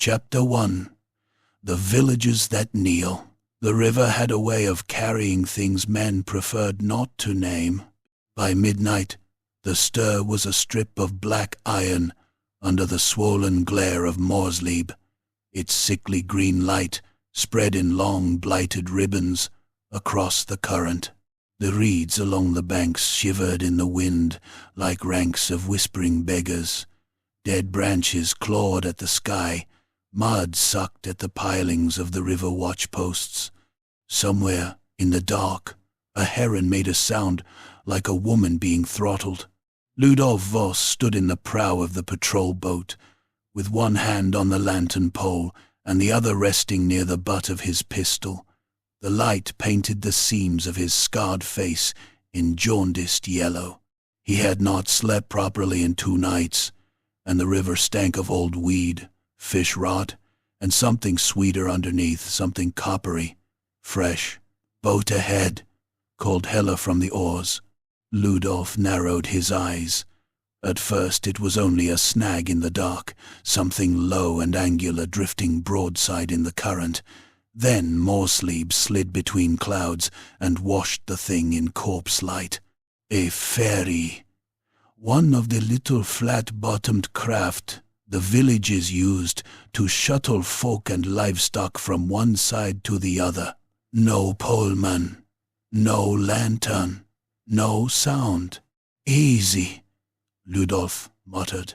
Chapter 1. The Villages That Kneel. The river had a way of carrying things men preferred not to name. By midnight, the Ster was a strip of black iron under the swollen glare of Morrslieb, its sickly green light spread in long blighted ribbons across the current. The reeds along the banks shivered in the wind like ranks of whispering beggars. Dead branches clawed at the sky, mud sucked at the pilings of the river watchposts. Somewhere, in the dark, a heron made a sound like a woman being throttled. Ludolf Voss stood in the prow of the patrol boat, with one hand on the lantern pole and the other resting near the butt of his pistol. The light painted the seams of his scarred face in jaundiced yellow. He had not slept properly in 2 nights, and the river stank of old weed, fish rot, and something sweeter underneath, something coppery, fresh. "Boat ahead," called Hela from the oars. Ludolf narrowed his eyes. At first it was only a snag in the dark, something low and angular drifting broadside in the current. Then Morrslieb slid between clouds and washed the thing in corpse light. A ferry. One of the little flat-bottomed craft the villages used to shuttle folk and livestock from one side to the other. No poleman, no lantern, no sound. "Easy," Ludolf muttered.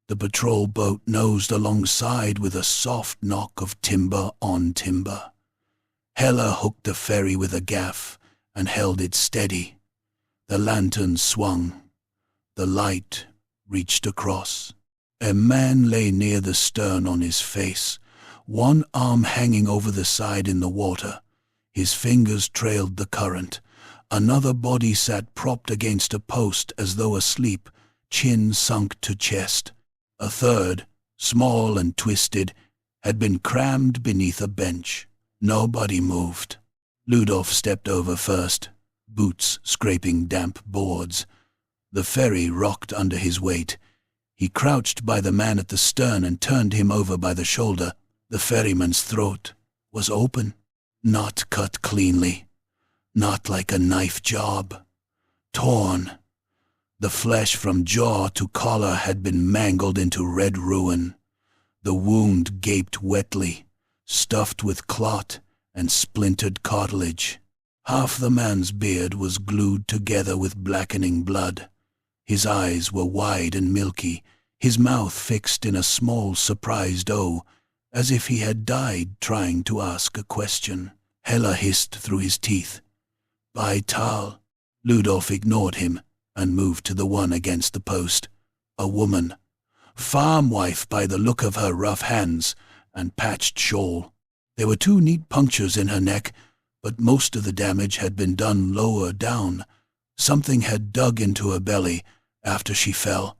The patrol boat nosed alongside with a soft knock of timber on timber. Hela hooked the ferry with a gaff and held it steady. The lantern swung. The light reached across. A man lay near the stern on his face, one arm hanging over the side in the water. His fingers trailed the current. Another body sat propped against a post as though asleep, chin sunk to chest. A third, small and twisted, had been crammed beneath a bench. Nobody moved. Ludolf stepped over first, boots scraping damp boards. The ferry rocked under his weight. He crouched by the man at the stern and turned him over by the shoulder. The ferryman's throat was open, not cut cleanly, not like a knife job. Torn. The flesh from jaw to collar had been mangled into red ruin. The wound gaped wetly, stuffed with clot and splintered cartilage. Half the man's beard was glued together with blackening blood. His eyes were wide and milky, his mouth fixed in a small surprised O, as if he had died trying to ask a question. Hela hissed through his teeth. "By Tal." Ludolf ignored him and moved to the one against the post. A woman, farm wife by the look of her rough hands and patched shawl. There were 2 neat punctures in her neck, but most of the damage had been done lower down. Something had dug into her belly after she fell.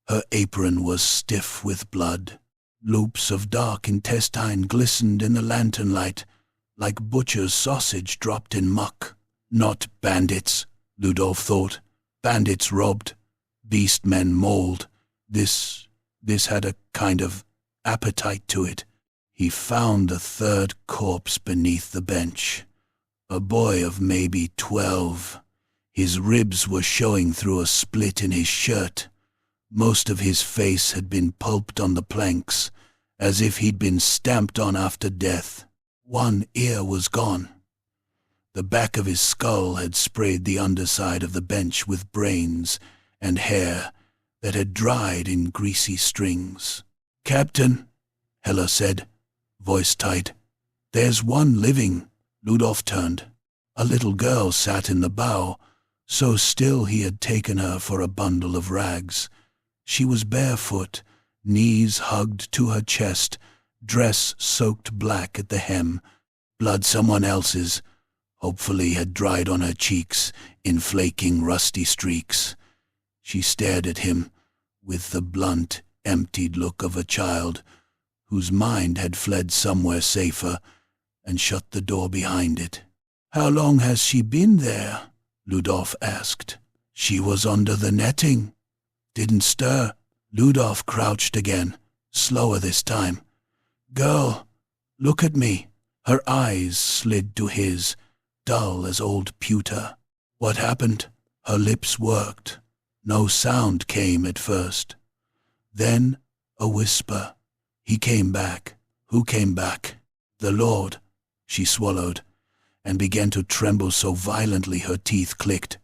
Her apron was stiff with blood. Loops of dark intestine glistened in the lantern light, like butcher's sausage dropped in muck. Not bandits, Ludolf thought. Bandits robbed. Beastmen mauled. This had a kind of appetite to it. He found the third corpse beneath the bench. A boy of maybe 12. His ribs were showing through a split in his shirt. Most of his face had been pulped on the planks, as if he'd been stamped on after death. One ear was gone. The back of his skull had sprayed the underside of the bench with brains and hair that had dried in greasy strings. "Captain," Hela said, voice tight. "There's one living." Ludolf turned. A little girl sat in the bow, so still he had taken her for a bundle of rags. She was barefoot, knees hugged to her chest, dress soaked black at the hem. Blood someone else's, hopefully had dried on her cheeks in flaking rusty streaks. She stared at him with the blunt, emptied look of a child whose mind had fled somewhere safer and shut the door behind it. "How long has she been there?" Ludolf asked. "She was under the netting. Didn't stir." Ludolf crouched again, slower this time. "Girl, look at me." Her eyes slid to his, dull as old pewter. "What happened?" Her lips worked. No sound came at first. Then a whisper. "He came back." "Who came back?" "The Lord." She swallowed and began to tremble so violently her teeth clicked.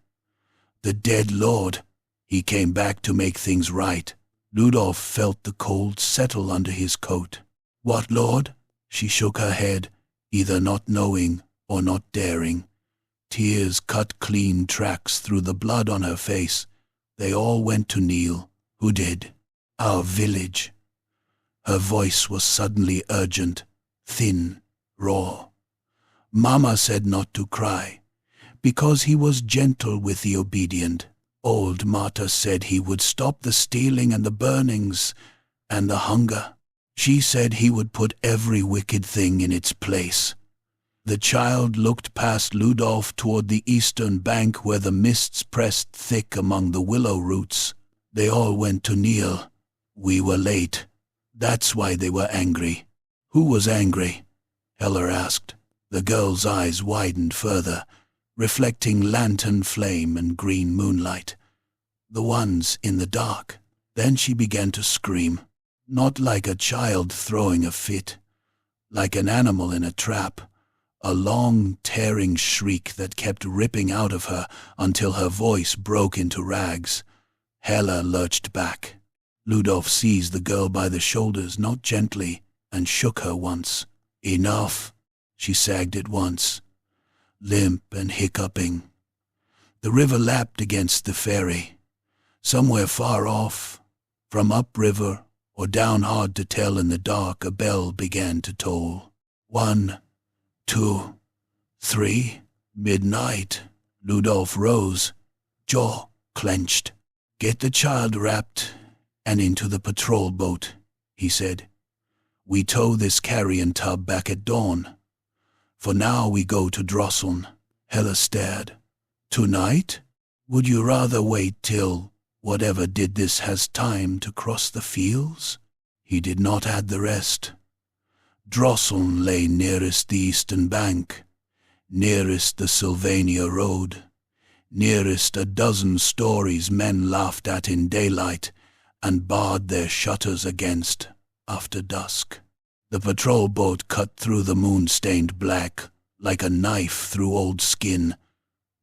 "The dead Lord. He came back to make things right." Ludolf felt the cold settle under his coat. "What Lord?" She shook her head, either not knowing or not daring. Tears cut clean tracks through the blood on her face. "They all went to Neil." "Who did?" "Our village." Her voice was suddenly urgent, thin, raw. "Mama said not to cry, because he was gentle with the obedient. Old Marta said he would stop the stealing and the burnings and the hunger. She said he would put every wicked thing in its place." The child looked past Ludolf toward the eastern bank where the mists pressed thick among the willow roots. "They all went to Neil. We were late. That's why they were angry." "Who was angry?" Heller asked. The girl's eyes widened further, reflecting lantern flame and green moonlight. "The ones in the dark." Then she began to scream, not like a child throwing a fit, like an animal in a trap, a long, tearing shriek that kept ripping out of her until her voice broke into rags. Heller lurched back. Ludolf seized the girl by the shoulders, not gently, and shook her once. "Enough." She sagged at once, limp and hiccuping. The river lapped against the ferry. Somewhere far off, from upriver or down hard to tell in the dark, a bell began to toll. 1, 2, 3, midnight. Ludolf rose, jaw clenched. "Get the child wrapped and into the patrol boat," he said. "We tow this carrion tub back at dawn. For now we go to Drosseln." Hella stared. "Tonight? Would you rather wait till whatever did this has time to cross the fields?" He did not add the rest. Drosseln lay nearest the eastern bank, nearest the Sylvania road, nearest a dozen stories men laughed at in daylight and barred their shutters against after dusk. The patrol boat cut through the moon-stained black like a knife through old skin.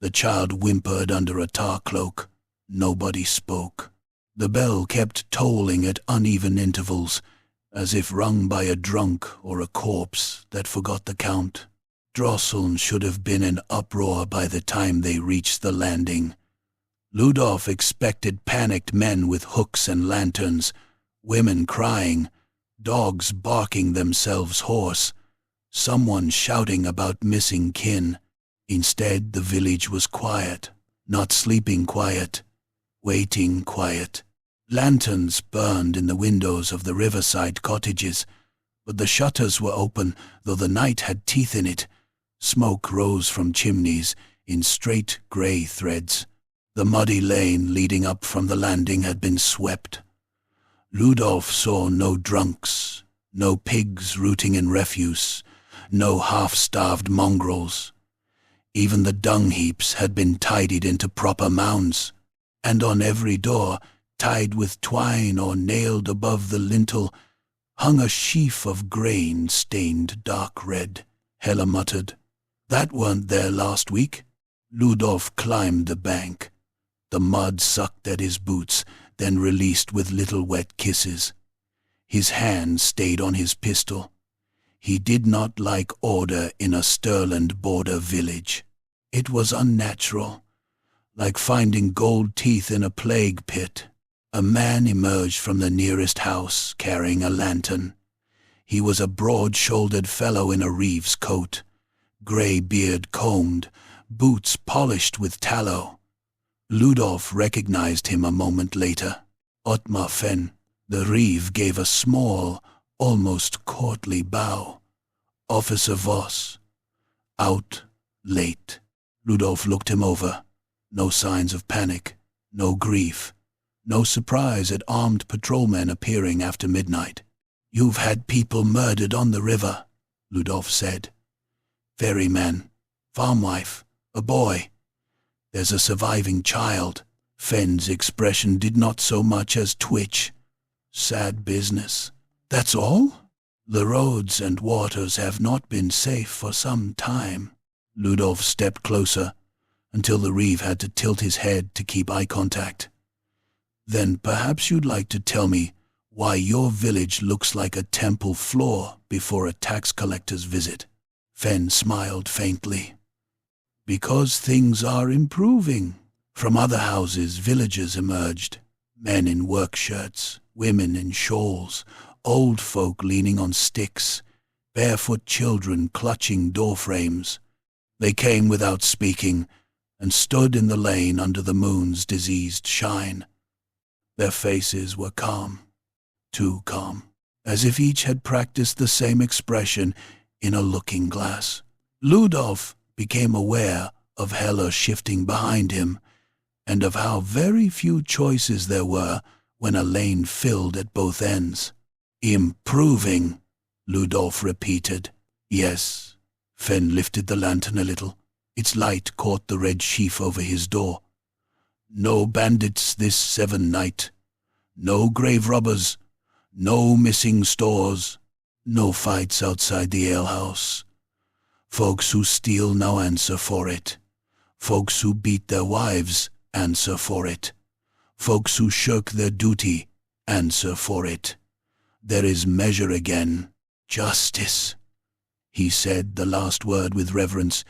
The child whimpered under a tar cloak. Nobody spoke. The bell kept tolling at uneven intervals, as if rung by a drunk or a corpse that forgot the count. Drosseln should have been in uproar by the time they reached the landing. Ludolf expected panicked men with hooks and lanterns, women crying, dogs barking themselves hoarse, someone shouting about missing kin. Instead, the village was quiet, not sleeping quiet, waiting quiet. Lanterns burned in the windows of the riverside cottages, but the shutters were open, though the night had teeth in it. Smoke rose from chimneys in straight grey threads. The muddy lane leading up from the landing had been swept. Ludolf saw no drunks, no pigs rooting in refuse, no half-starved mongrels. Even the dung heaps had been tidied into proper mounds, and on every door, tied with twine or nailed above the lintel, hung a sheaf of grain stained dark red. Hella muttered, "That weren't there last week." Ludolf climbed the bank. The mud sucked at his boots, then released with little wet kisses. His hand stayed on his pistol. He did not like order in a Stirland border village. It was unnatural, like finding gold teeth in a plague pit. A man emerged from the nearest house, carrying a lantern. He was a broad-shouldered fellow in a reeve's coat, grey beard combed, boots polished with tallow. Ludolf recognized him a moment later. Ottmar Fenn. The reeve gave a small, almost courtly bow. "Officer Voss. Out late." Ludolf looked him over. No signs of panic, no grief, no surprise at armed patrolmen appearing after midnight. You've had people murdered on the river, Ludolf said. Ferryman, farmwife, a boy. There's a surviving child. Fenn's expression did not so much as twitch. Sad business. That's all? The roads and waters have not been safe for some time. Ludolf stepped closer, until the reeve had to tilt his head to keep eye contact. Then perhaps you'd like to tell me why your village looks like a temple floor before a tax collector's visit. Fenn smiled faintly. Because things are improving. From other houses, villagers emerged. Men in work shirts, women in shawls, old folk leaning on sticks, barefoot children clutching door frames. They came without speaking and stood in the lane under the moon's diseased shine. Their faces were calm, too calm, as if each had practiced the same expression in a looking-glass. Ludolf became aware of Hela shifting behind him, and of how very few choices there were when a lane filled at both ends. Improving, Ludolf repeated. Yes. Fenn lifted the lantern a little. Its light caught the red sheaf over his door. No bandits this 7 night. No grave robbers. No missing stores. No fights outside the alehouse. Folks who steal now answer for it. Folks who beat their wives answer for it. Folks who shirk their duty answer for it. There is measure again. Justice. He said the last word with reverence,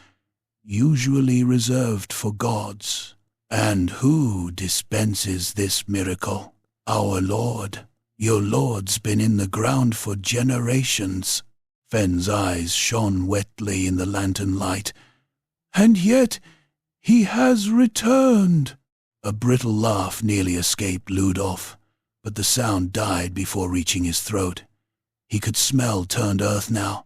usually reserved for gods. And who dispenses this miracle? Our Lord. Your Lord's been in the ground for generations. Fenn's eyes shone wetly in the lantern light. And yet he has returned. A brittle laugh nearly escaped Ludolf, but the sound died before reaching his throat. He could smell turned earth now.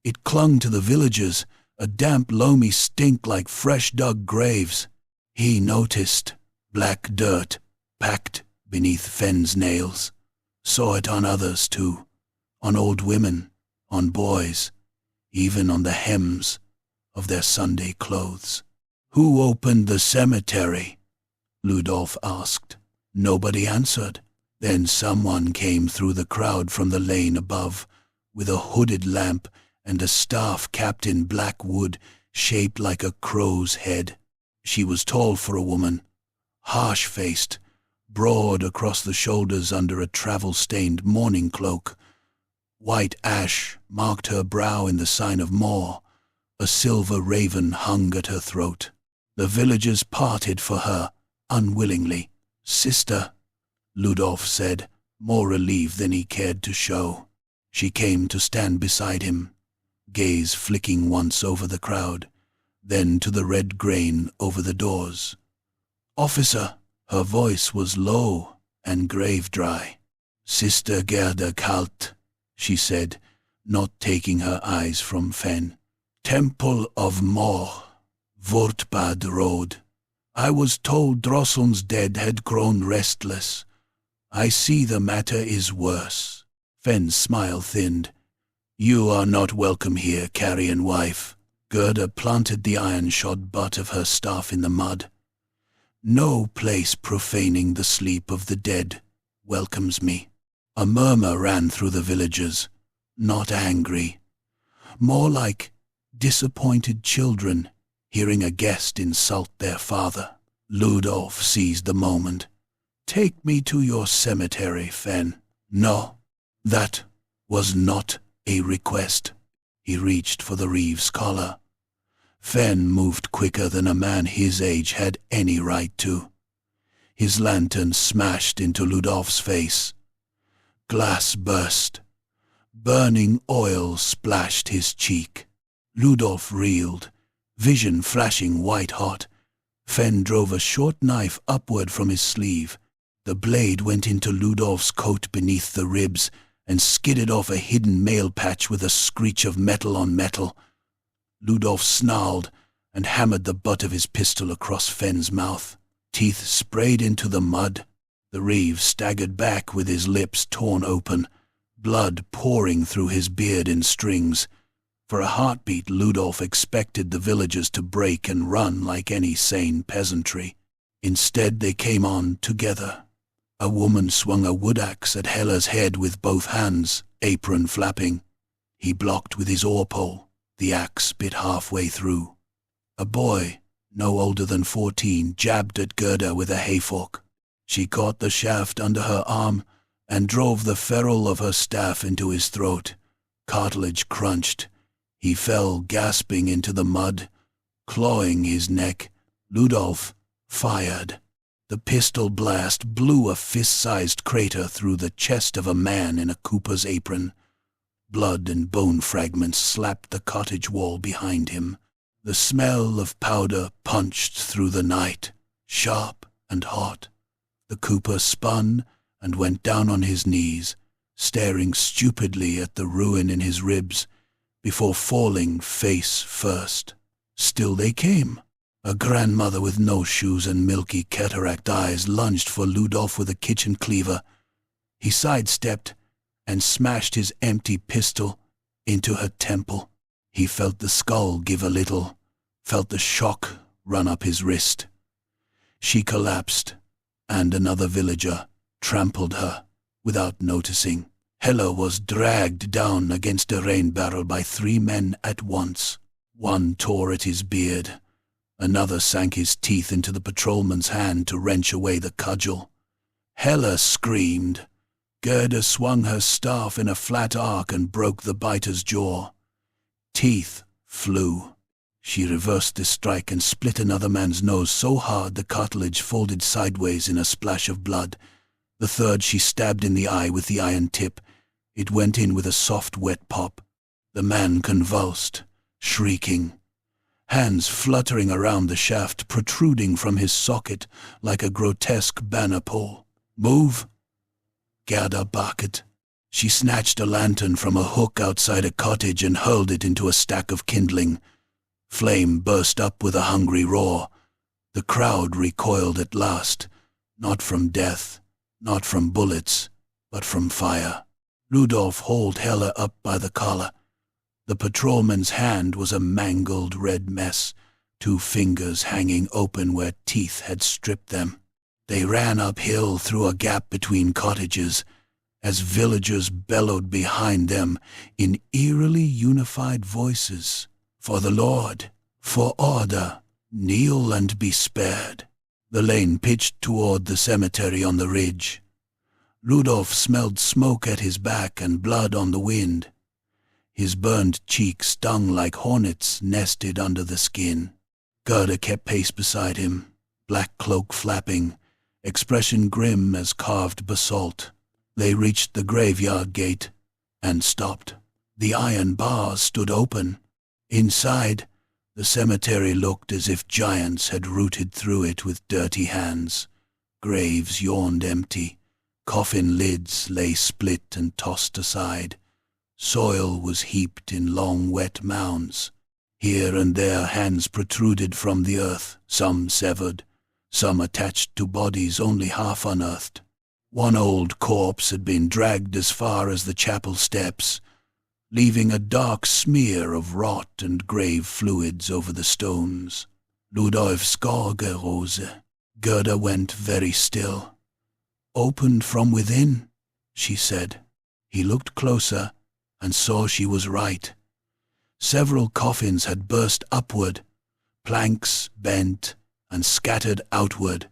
It clung to the villagers, a damp, loamy stink like fresh-dug graves. He noticed black dirt packed beneath Fenn's nails. Saw it on others, too. On old women, on boys, even on the hems of their Sunday clothes. Who opened the cemetery? Ludolf asked. Nobody answered. Then someone came through the crowd from the lane above, with a hooded lamp and a staff capped in black wood, shaped like a crow's head. She was tall for a woman, harsh-faced, broad across the shoulders under a travel-stained mourning cloak. White ash marked her brow in the sign of Morr. A silver raven hung at her throat. The villagers parted for her, unwillingly. Sister, Ludolf said, more relieved than he cared to show. She came to stand beside him, gaze flicking once over the crowd, then to the red grain over the doors. Officer, her voice was low and grave-dry. Sister Gerda Kalt, she said, not taking her eyes from Fenn. Temple of Morr, Vortbad Road. I was told Drosselm's dead had grown restless. I see the matter is worse. Fenn's smile thinned. You are not welcome here, carrion wife. Gerda planted the iron-shod butt of her staff in the mud. No place profaning the sleep of the dead welcomes me. A murmur ran through the villagers, not angry, more like disappointed children hearing a guest insult their father. Ludolf seized the moment. Take me to your cemetery, Fenn. No, that was not a request. He reached for the reeve's collar. Fenn moved quicker than a man his age had any right to. His lantern smashed into Ludolf's face. Glass burst. Burning oil splashed his cheek. Ludolf reeled, vision flashing white-hot. Fenn drove a short knife upward from his sleeve. The blade went into Ludolf's coat beneath the ribs and skidded off a hidden mail patch with a screech of metal on metal. Ludolf snarled and hammered the butt of his pistol across Fenn's mouth. Teeth sprayed into the mud. The reeve staggered back with his lips torn open. blood pouring through his beard in strings. For a heartbeat, Ludolf expected the villagers to break and run like any sane peasantry. Instead, they came on together. A woman swung a wood axe at Hella's head with both hands, apron flapping. He blocked with his oar-pole. The axe bit halfway through. A boy, no older than 14, jabbed at Gerda with a hayfork. She caught the shaft under her arm and drove the ferrule of her staff into his throat. Cartilage crunched. He fell gasping into the mud, clawing his neck. Ludolf fired. The pistol blast blew a fist-sized crater through the chest of a man in a cooper's apron. Blood and bone fragments slapped the cottage wall behind him. The smell of powder punched through the night, sharp and hot. The cooper spun and went down on his knees, staring stupidly at the ruin in his ribs, before falling face first. Still they came. A grandmother with no shoes and milky cataract eyes lunged for Ludolf with a kitchen cleaver. He sidestepped and smashed his empty pistol into her temple. He felt the skull give a little, felt the shock run up his wrist. She collapsed, and another villager trampled her without noticing. Hella was dragged down against a rain barrel by 3 men at once. One tore at his beard. Another sank his teeth into the patrolman's hand to wrench away the cudgel. Hella screamed. Gerda swung her staff in a flat arc and broke the biter's jaw. Teeth flew. She reversed the strike and split another man's nose so hard the cartilage folded sideways in a splash of blood. The third she stabbed in the eye with the iron tip. It went in with a soft, wet pop. The man convulsed, shrieking. Hands fluttering around the shaft, protruding from his socket like a grotesque banner pole. "Move!" Gerda barked. She snatched a lantern from a hook outside a cottage and hurled it into a stack of kindling. Flame burst up with a hungry roar. The crowd recoiled at last, not from death, not from bullets, but from fire. Ludolf hauled Hella up by the collar. The patrolman's hand was a mangled red mess, 2 fingers hanging open where teeth had stripped them. They ran uphill through a gap between cottages, as villagers bellowed behind them in eerily unified voices. "For the Lord, for order, kneel and be spared." The lane pitched toward the cemetery on the ridge. Ludolf smelled smoke at his back and blood on the wind. His burned cheek stung like hornets nested under the skin. Gerda kept pace beside him, black cloak flapping, expression grim as carved basalt. They reached the graveyard gate and stopped. The iron bars stood open. Inside, the cemetery looked as if giants had rooted through it with dirty hands. Graves yawned empty. Coffin lids lay split and tossed aside. Soil was heaped in long, wet mounds. Here and there hands protruded from the earth, some severed, some attached to bodies only half unearthed. One old corpse had been dragged as far as the chapel steps, leaving a dark smear of rot and grave fluids over the stones. Ludolf Skorgerose. Gerda went very still. "Opened from within," she said. He looked closer and saw she was right. Several coffins had burst upward, planks bent and scattered outward.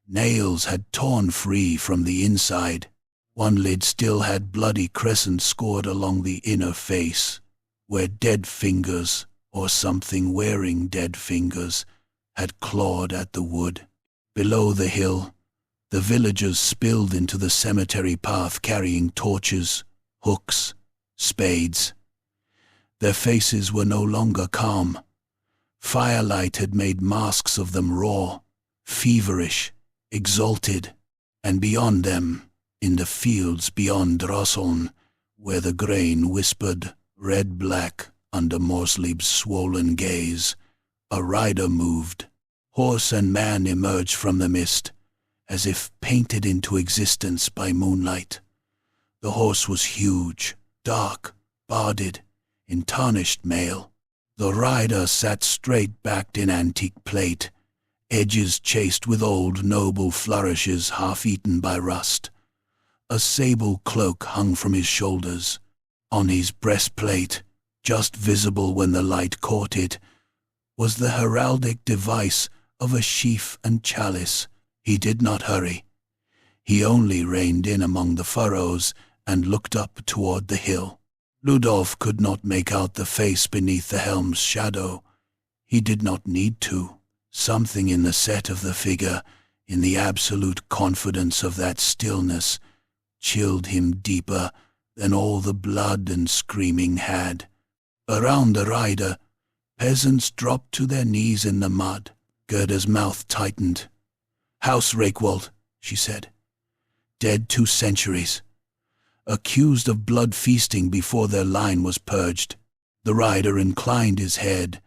Nails had torn free from the inside. One lid still had bloody crescents scored along the inner face, where dead fingers, or something wearing dead fingers, had clawed at the wood. Below the hill, the villagers spilled into the cemetery path carrying torches, hooks, spades. Their faces were no longer calm. Firelight had made masks of them raw, feverish, exalted, and beyond them, in the fields beyond Drosseln, where the grain whispered red-black under Morrslieb's swollen gaze, a rider moved. Horse and man emerged from the mist, as if painted into existence by moonlight. The horse was huge, dark, barded, in tarnished mail. The rider sat straight-backed in antique plate, edges chased with old noble flourishes half-eaten by rust. A sable cloak hung from his shoulders. On his breastplate, just visible when the light caught it, was the heraldic device of a sheaf and chalice. He did not hurry. He only reined in among the furrows and looked up toward the hill. Ludolf could not make out the face beneath the helm's shadow. He did not need to. Something in the set of the figure, in the absolute confidence of that stillness, chilled him deeper than all the blood and screaming had. Around the rider, peasants dropped to their knees in the mud. Gerda's mouth tightened. "House Rakewald," she said. "Dead 2 centuries. Accused of blood feasting before their line was purged." The rider inclined his head,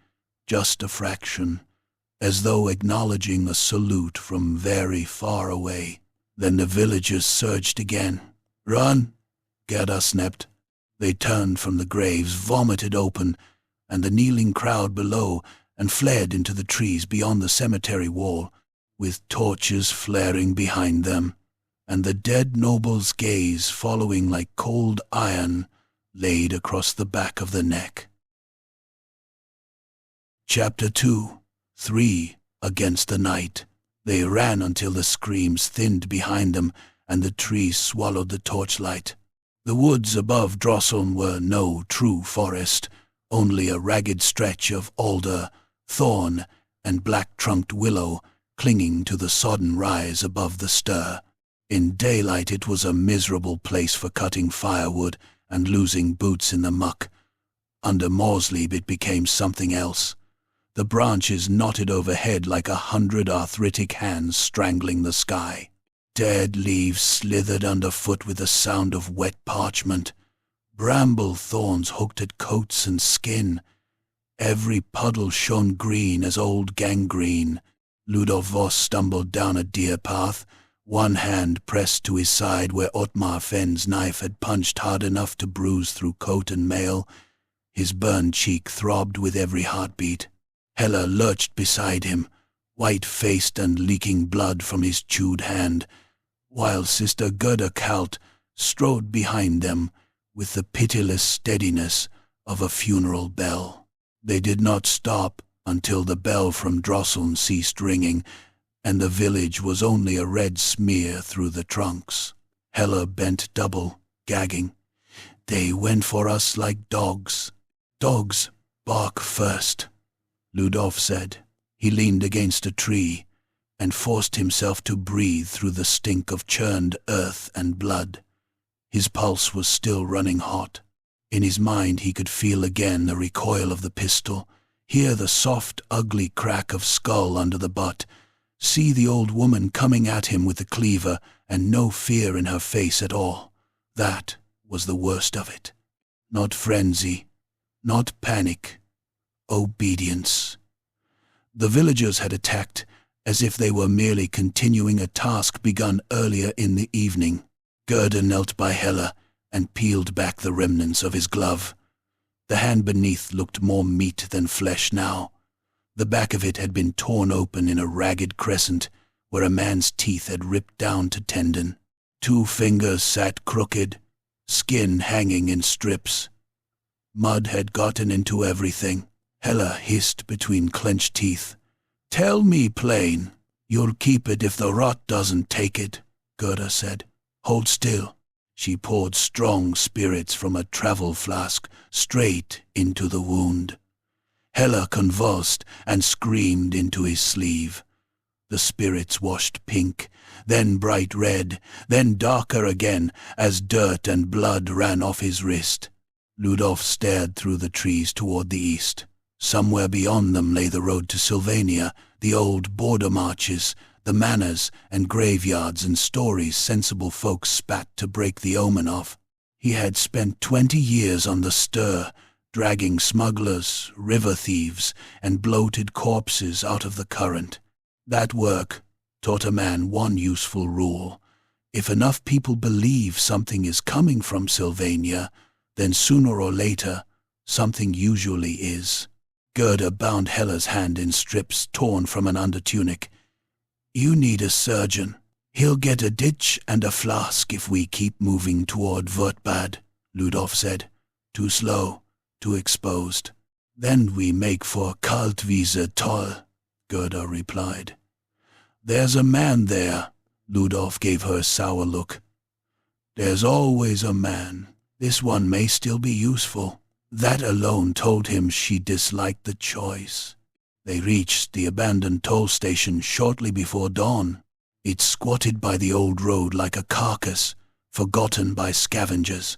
just a fraction, as though acknowledging a salute from very far away. Then the villagers surged again. "Run!" Gerda snapped. They turned from the graves, vomited open, and the kneeling crowd below, and fled into the trees beyond the cemetery wall, with torches flaring behind them, and the dead noble's gaze following like cold iron laid across the back of the neck. Chapter 2. 3 Against the Night. They ran until the screams thinned behind them, and the trees swallowed the torchlight. The woods above Drosseln were no true forest, only a ragged stretch of alder, thorn, and black-trunked willow clinging to the sodden rise above the stir. In daylight it was a miserable place for cutting firewood and losing boots in the muck. Under Morrslieb it became something else. The branches knotted overhead like 100 arthritic hands strangling the sky. Dead leaves slithered underfoot with the sound of wet parchment. Bramble thorns hooked at coats and skin. Every puddle shone green as old gangrene. Ludolf Voss stumbled down a deer path, one hand pressed to his side where Ottmar Fenn's knife had punched hard enough to bruise through coat and mail. His burned cheek throbbed with every heartbeat. Hela lurched beside him, white-faced and leaking blood from his chewed hand, while Sister Gerda Kalt strode behind them with the pitiless steadiness of a funeral bell. They did not stop until the bell from Drosseln ceased ringing, and the village was only a red smear through the trunks. Hela bent double, gagging. "They went for us like dogs. Dogs bark first," Ludolf said. He leaned against a tree and forced himself to breathe through the stink of churned earth and blood. His pulse was still running hot. In his mind he could feel again the recoil of the pistol, hear the soft, ugly crack of skull under the butt, see the old woman coming at him with the cleaver, and no fear in her face at all. That was the worst of it. Not frenzy, not panic, obedience. The villagers had attacked as if they were merely continuing a task begun earlier in the evening. Gerda knelt by Hela and peeled back the remnants of his glove. The hand beneath looked more meat than flesh now. The back of it had been torn open in a ragged crescent where a man's teeth had ripped down to tendon. 2 fingers sat crooked, skin hanging in strips. Mud had gotten into everything. Hela hissed between clenched teeth. "Tell me plain. You'll keep it if the rot doesn't take it," Gerda said. "Hold still." She poured strong spirits from a travel flask straight into the wound. Hela convulsed and screamed into his sleeve. The spirits washed pink, then bright red, then darker again as dirt and blood ran off his wrist. Ludolf stared through the trees toward the east. Somewhere beyond them lay the road to Sylvania, the old border marches, the manors and graveyards and stories sensible folks spat to break the omen of. He had spent 20 years on the stir, dragging smugglers, river thieves, and bloated corpses out of the current. That work taught a man one useful rule: If enough people believe something is coming from Sylvania, then sooner or later, something usually is. Gerda bound Hella's hand in strips torn from an undertunic. You need a surgeon. He'll get a ditch and a flask if we keep moving toward Wurtbad, Ludolf said. Too slow, too exposed. Then we make for Kaltwiese Toll, Gerda replied. There's a man there, Ludolf gave her a sour look. There's always a man. This one may still be useful. That alone told him she disliked the choice. They reached the abandoned toll station shortly before dawn. It squatted by the old road like a carcass, forgotten by scavengers.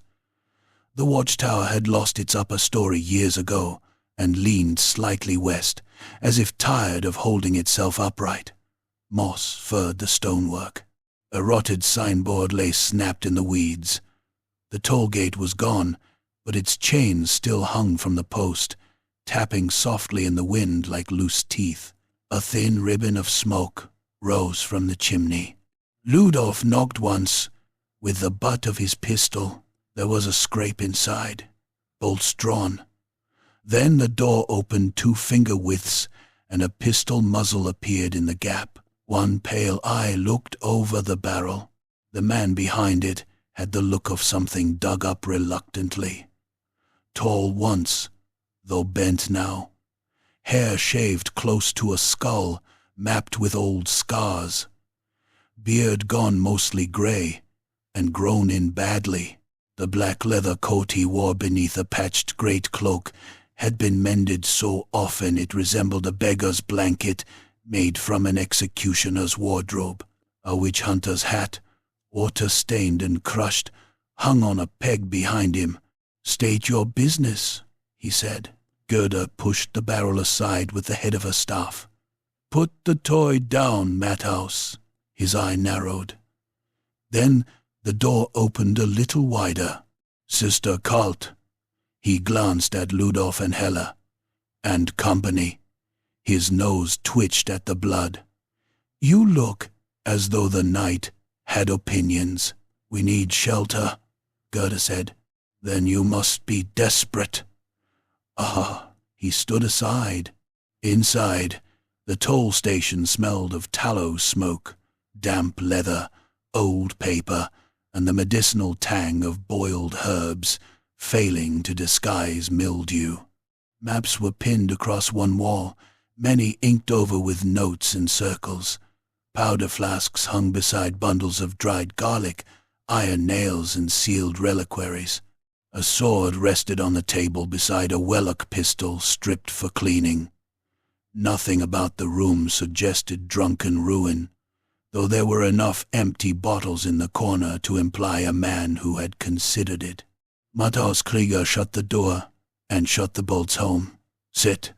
The watchtower had lost its upper story years ago and leaned slightly west, as if tired of holding itself upright. Moss furred the stonework. A rotted signboard lay snapped in the weeds. The toll gate was gone, but its chains still hung from the post, tapping softly in the wind like loose teeth. A thin ribbon of smoke rose from the chimney. Ludolf knocked once, with the butt of his pistol. There was a scrape inside, bolts drawn. Then the door opened 2 finger widths, and a pistol muzzle appeared in the gap. One pale eye looked over the barrel. The man behind it had the look of something dug up reluctantly. Tall once, though bent now. Hair shaved close to a skull, mapped with old scars. Beard gone mostly gray, and grown in badly. The black leather coat he wore beneath a patched greatcloak had been mended so often it resembled a beggar's blanket made from an executioner's wardrobe. A witch hunter's hat, water-stained and crushed, hung on a peg behind him. State your business, he said. Gerda pushed the barrel aside with the head of her staff. Put the toy down, Matthaus. His eye narrowed. Then the door opened a little wider. Sister Kalt. He glanced at Ludolf and Hella. And company. His nose twitched at the blood. You look as though the night had opinions. We need shelter, Gerda said. Then you must be desperate. Ah, he stood aside. Inside, the toll station smelled of tallow smoke, damp leather, old paper, and the medicinal tang of boiled herbs, failing to disguise mildew. Maps were pinned across one wall, many inked over with notes in circles. Powder flasks hung beside bundles of dried garlic, iron nails and sealed reliquaries. A sword rested on the table beside a Wellock pistol stripped for cleaning. Nothing about the room suggested drunken ruin, though there were enough empty bottles in the corner to imply a man who had considered it. Matthaus Krieger shut the door and shut the bolts home. Sit,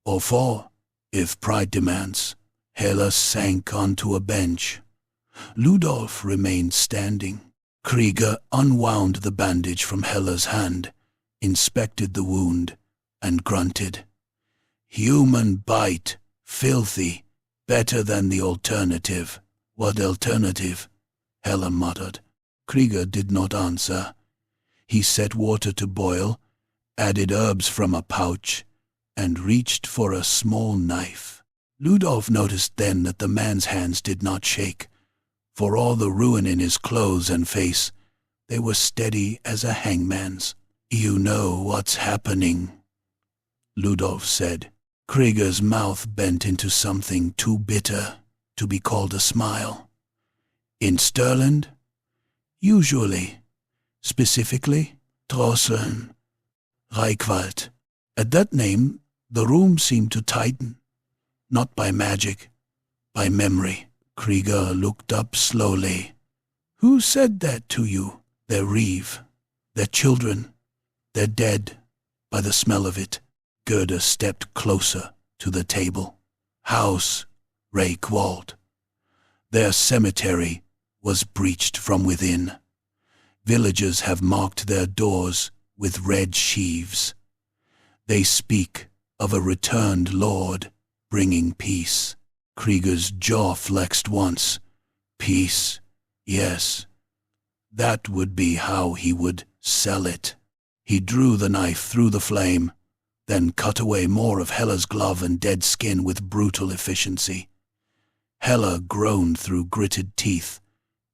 or fall, if pride demands. Hela sank onto a bench. Ludolf remained standing. Krieger unwound the bandage from Hela's hand, inspected the wound, and grunted. Human bite, filthy, better than the alternative. What alternative? Hela muttered. Krieger did not answer. He set water to boil, added herbs from a pouch, and reached for a small knife. Ludolf noticed then that the man's hands did not shake. For all the ruin in his clothes and face, they were steady as a hangman's. You know what's happening, Ludolf said. Krieger's mouth bent into something too bitter to be called a smile. In Stirland? Usually. Specifically, Drosseln, Reichwald. At that name, the room seemed to tighten. Not by magic, by memory. Krieger looked up slowly. Who said that to you? Their reeve, their children. They're dead, by the smell of it. Gerda stepped closer to the table. House, Reichwald. Their cemetery was breached from within. Villagers have marked their doors with red sheaves. They speak of a returned lord bringing peace. Krieger's jaw flexed once. Peace, Yes, that would be how he would sell it. He drew the knife through the flame, then cut away more of Hela's glove and dead skin with brutal efficiency. Hela groaned through gritted teeth.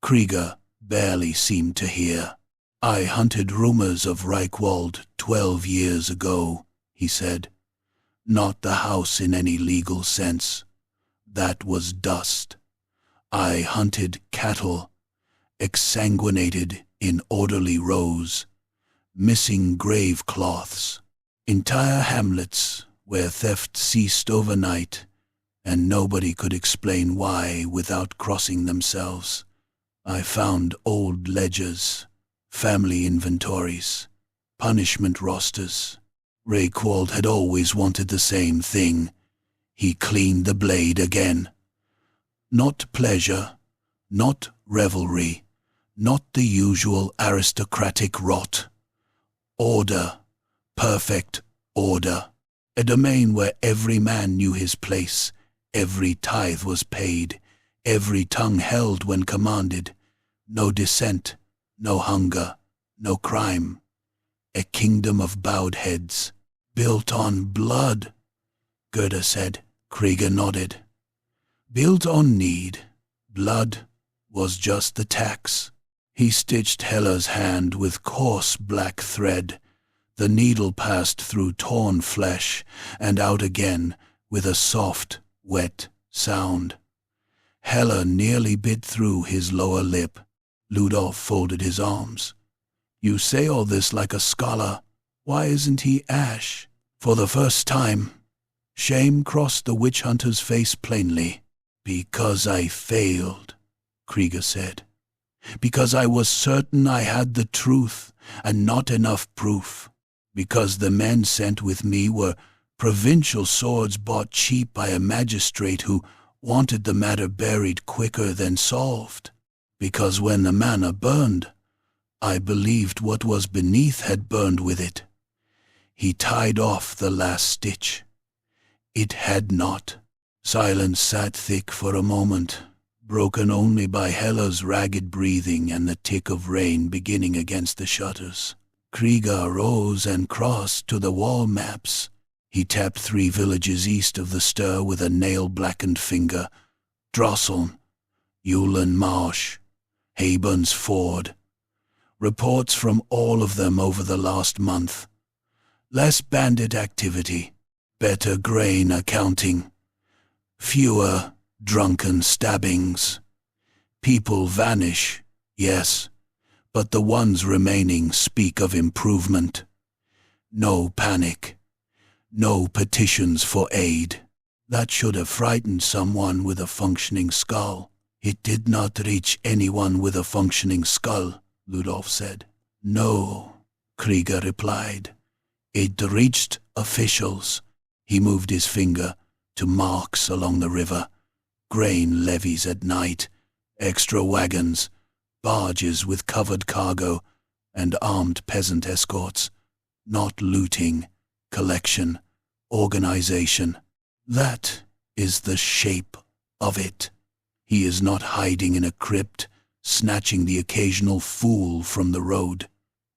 Krieger barely seemed to hear. "I hunted rumors of Reichwald 12 years ago," he said. "Not the house in any legal sense. That was dust. I hunted cattle, exsanguinated in orderly rows, missing grave cloths, entire hamlets where theft ceased overnight, and nobody could explain why without crossing themselves. I found old ledgers, family inventories, punishment rosters. Reichwald had always wanted the same thing. He cleaned the blade again. Not pleasure, not revelry, not the usual aristocratic rot. Order, perfect order. A domain where every man knew his place, every tithe was paid, every tongue held when commanded. No dissent, no hunger, no crime. A kingdom of bowed heads, built on blood," Gerda said. Krieger nodded. "Built on need. Blood was just the tax." He stitched Hela's hand with coarse black thread. The needle passed through torn flesh and out again with a soft, wet sound. Hela nearly bit through his lower lip. Ludolf folded his arms. "You say all this like a scholar. Why isn't he Ash?" For the first time, shame crossed the witch hunter's face plainly. "Because I failed," Krieger said. "Because I was certain I had the truth and not enough proof. Because the men sent with me were provincial swords bought cheap by a magistrate who wanted the matter buried quicker than solved. Because when the manor burned, I believed what was beneath had burned with it." He tied off the last stitch. It had not. Silence sat thick for a moment, broken only by Hela's ragged breathing and the tick of rain beginning against the shutters. Krieger rose and crossed to the wall maps. He tapped 3 villages east of the Stir with a nail-blackened finger. Drosseln, Eulen Marsh, Hayburn's Ford. Reports from all of them over the last month. Less bandit activity, better grain accounting, fewer drunken stabbings. People vanish, yes, but the ones remaining speak of improvement. No panic, no petitions for aid. That should have frightened someone with a functioning skull. It did not reach anyone with a functioning skull, Ludolf said. "No," Krieger replied. "It reached officials." He moved his finger to marks along the river, grain levies at night, extra wagons, barges with covered cargo, and armed peasant escorts. Not looting, collection, organization. That is the shape of it. He is not hiding in a crypt, snatching the occasional fool from the road.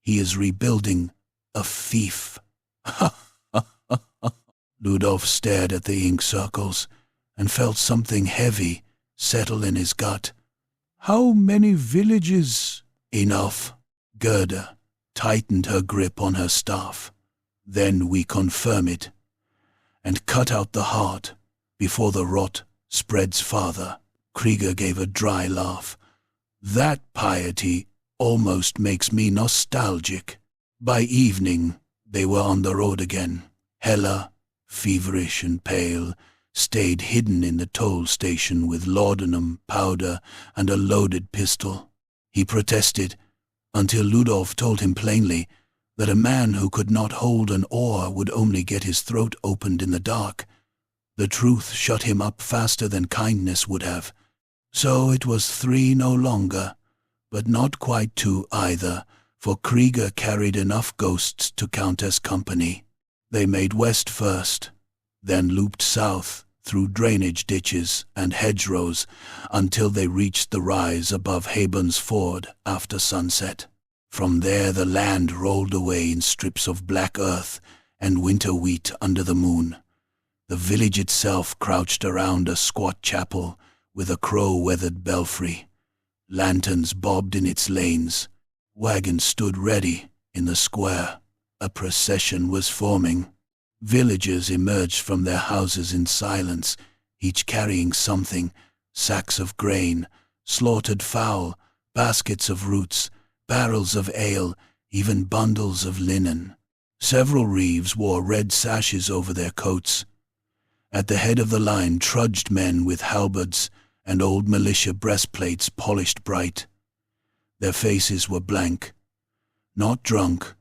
He is rebuilding a fief. Ludolf stared at the ink circles and felt something heavy settle in his gut. "How many villages?" "Enough." Gerda tightened her grip on her staff. "Then we confirm it, and cut out the heart before the rot spreads farther." Krieger gave a dry laugh. "That piety almost makes me nostalgic." By evening, they were on the road again. Hela, feverish and pale, stayed hidden in the toll station with laudanum, powder, and a loaded pistol. He protested, until Ludolf told him plainly that a man who could not hold an oar would only get his throat opened in the dark. The truth shut him up faster than kindness would have. So it was 3 no longer, but not quite 2 either, for Krieger carried enough ghosts to count as company. They made west first, then looped south through drainage ditches and hedgerows until they reached the rise above Habon's Ford after sunset. From there the land rolled away in strips of black earth and winter wheat under the moon. The village itself crouched around a squat chapel with a crow-weathered belfry. Lanterns bobbed in its lanes. Wagons stood ready in the square. A procession was forming. Villagers emerged from their houses in silence, each carrying something: sacks of grain, slaughtered fowl, baskets of roots, barrels of ale, even bundles of linen. Several reeves wore red sashes over their coats. At the head of the line trudged men with halberds and old militia breastplates polished bright. Their faces were blank, not drunk,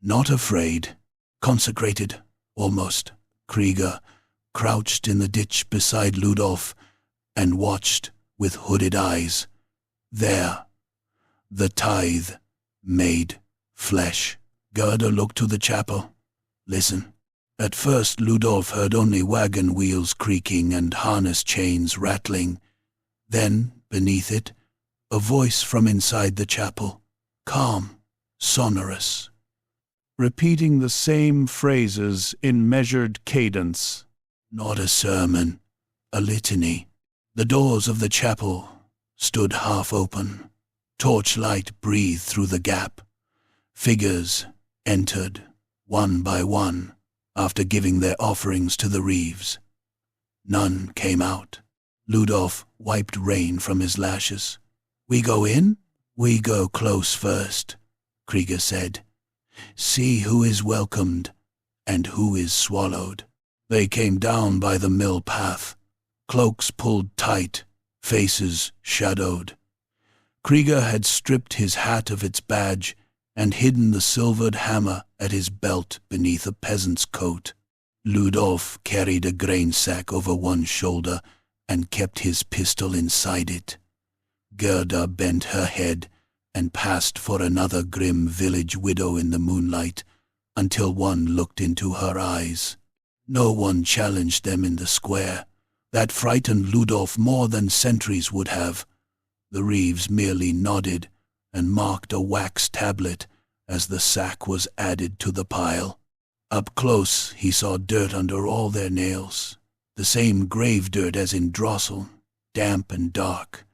not afraid, consecrated, almost. Krieger crouched in the ditch beside Ludolf and watched with hooded eyes. There, the tithe made flesh. Gerda looked to the chapel. Listen. At first Ludolf heard only wagon wheels creaking and harness chains rattling. Then, beneath it, a voice from inside the chapel, calm, sonorous, repeating the same phrases in measured cadence. Not a sermon, a litany. The doors of the chapel stood half open. Torchlight breathed through the gap. Figures entered, one by one, after giving their offerings to the reeves. None came out. Ludolf wiped rain from his lashes. We go in? We go close first, Krieger said. See who is welcomed and who is swallowed. They came down by the mill path, cloaks pulled tight, faces shadowed. Krieger had stripped his hat of its badge and hidden the silvered hammer at his belt beneath a peasant's coat. Ludolf carried a grain sack over one shoulder and kept his pistol inside it. Gerda bent her head and passed for another grim village widow in the moonlight until one looked into her eyes. No one challenged them in the square. That frightened Ludolf more than sentries would have. The reeves merely nodded and marked a wax tablet as the sack was added to the pile. Up close he saw dirt under all their nails, the same grave dirt as in Drossel, damp and dark.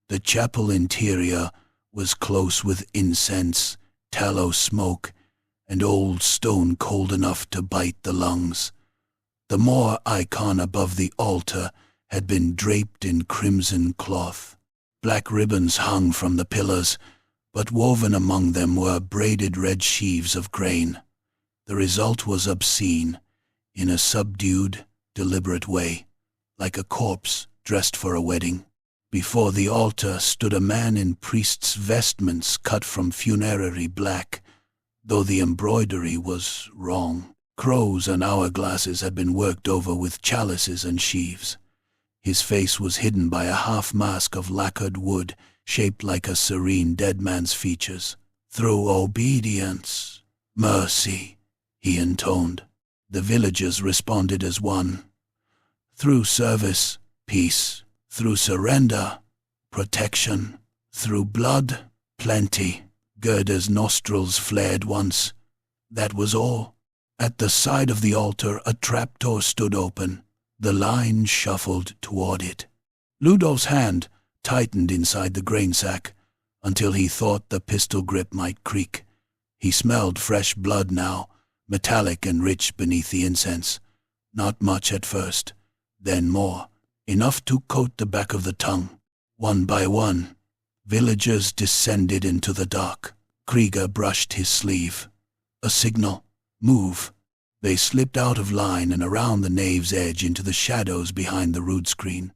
The chapel interior was close with incense, tallow smoke, and old stone cold enough to bite the lungs. The Morr icon above the altar had been draped in crimson cloth. Black ribbons hung from the pillars, but woven among them were braided red sheaves of grain. The result was obscene, in a subdued, deliberate way, like a corpse dressed for a wedding. Before the altar stood a man in priest's vestments cut from funerary black, though the embroidery was wrong. Crows and hourglasses had been worked over with chalices and sheaves. His face was hidden by a half-mask of lacquered wood, shaped like a serene dead man's features. Through obedience, mercy, he intoned. The villagers responded as one. Through service, peace. Through surrender, protection. Through blood, plenty. Gerda's nostrils flared once. That was all. At the side of the altar, a trapdoor stood open. The line shuffled toward it. Ludolf's hand tightened inside the grain sack until he thought the pistol grip might creak. He smelled fresh blood now, metallic and rich beneath the incense. Not much at first, then more, enough to coat the back of the tongue. One by one, villagers descended into the dark. Krieger brushed his sleeve. A signal. Move. They slipped out of line and around the nave's edge into the shadows behind the rood screen.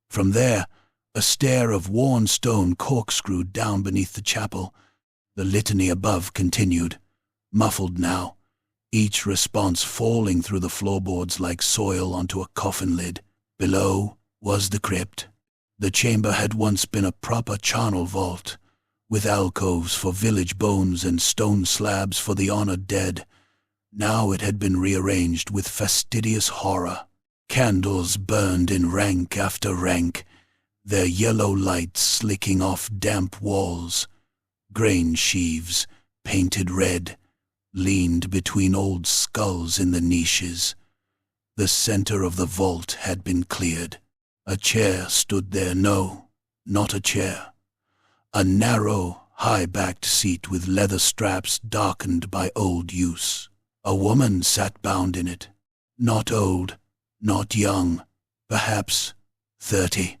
From there, a stair of worn stone corkscrewed down beneath the chapel. The litany above continued, muffled now, each response falling through the floorboards like soil onto a coffin lid. Below was the crypt. The chamber had once been a proper charnel vault, with alcoves for village bones and stone slabs for the honored dead. Now it had been rearranged with fastidious horror. Candles burned in rank after rank, their yellow light slicking off damp walls. Grain sheaves, painted red, leaned between old skulls in the niches. The center of the vault had been cleared. A chair stood there. No, not a chair. A narrow, high-backed seat with leather straps darkened by old use. A woman sat bound in it. Not old, not young, perhaps 30.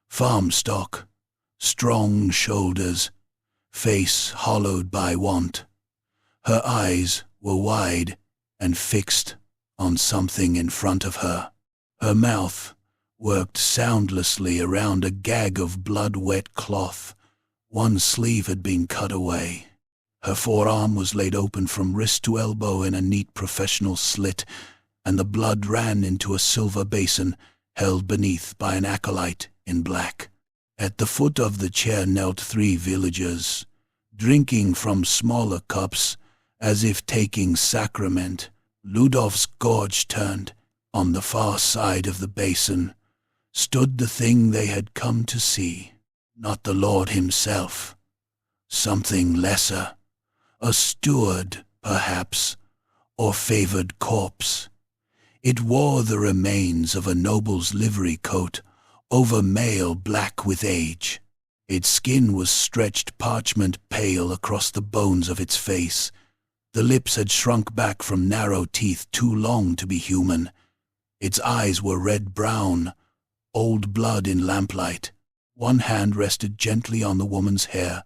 Farm stock, strong shoulders, face hollowed by want. Her eyes were wide and fixed on something in front of her. Her mouth worked soundlessly around a gag of blood-wet cloth. One sleeve had been cut away. Her forearm was laid open from wrist to elbow in a neat professional slit, and the blood ran into a silver basin held beneath by an acolyte in black. At the foot of the chair knelt 3 villagers, drinking from smaller cups as if taking sacrament. Ludolf's gorge turned. On the far side of the basin stood the thing they had come to see. Not the Lord himself. Something lesser. A steward, perhaps, or favored corpse. It wore the remains of a noble's livery coat over mail black with age. Its skin was stretched parchment pale across the bones of its face. The lips had shrunk back from narrow teeth too long to be human. Its eyes were red-brown, old blood in lamplight. One hand rested gently on the woman's hair,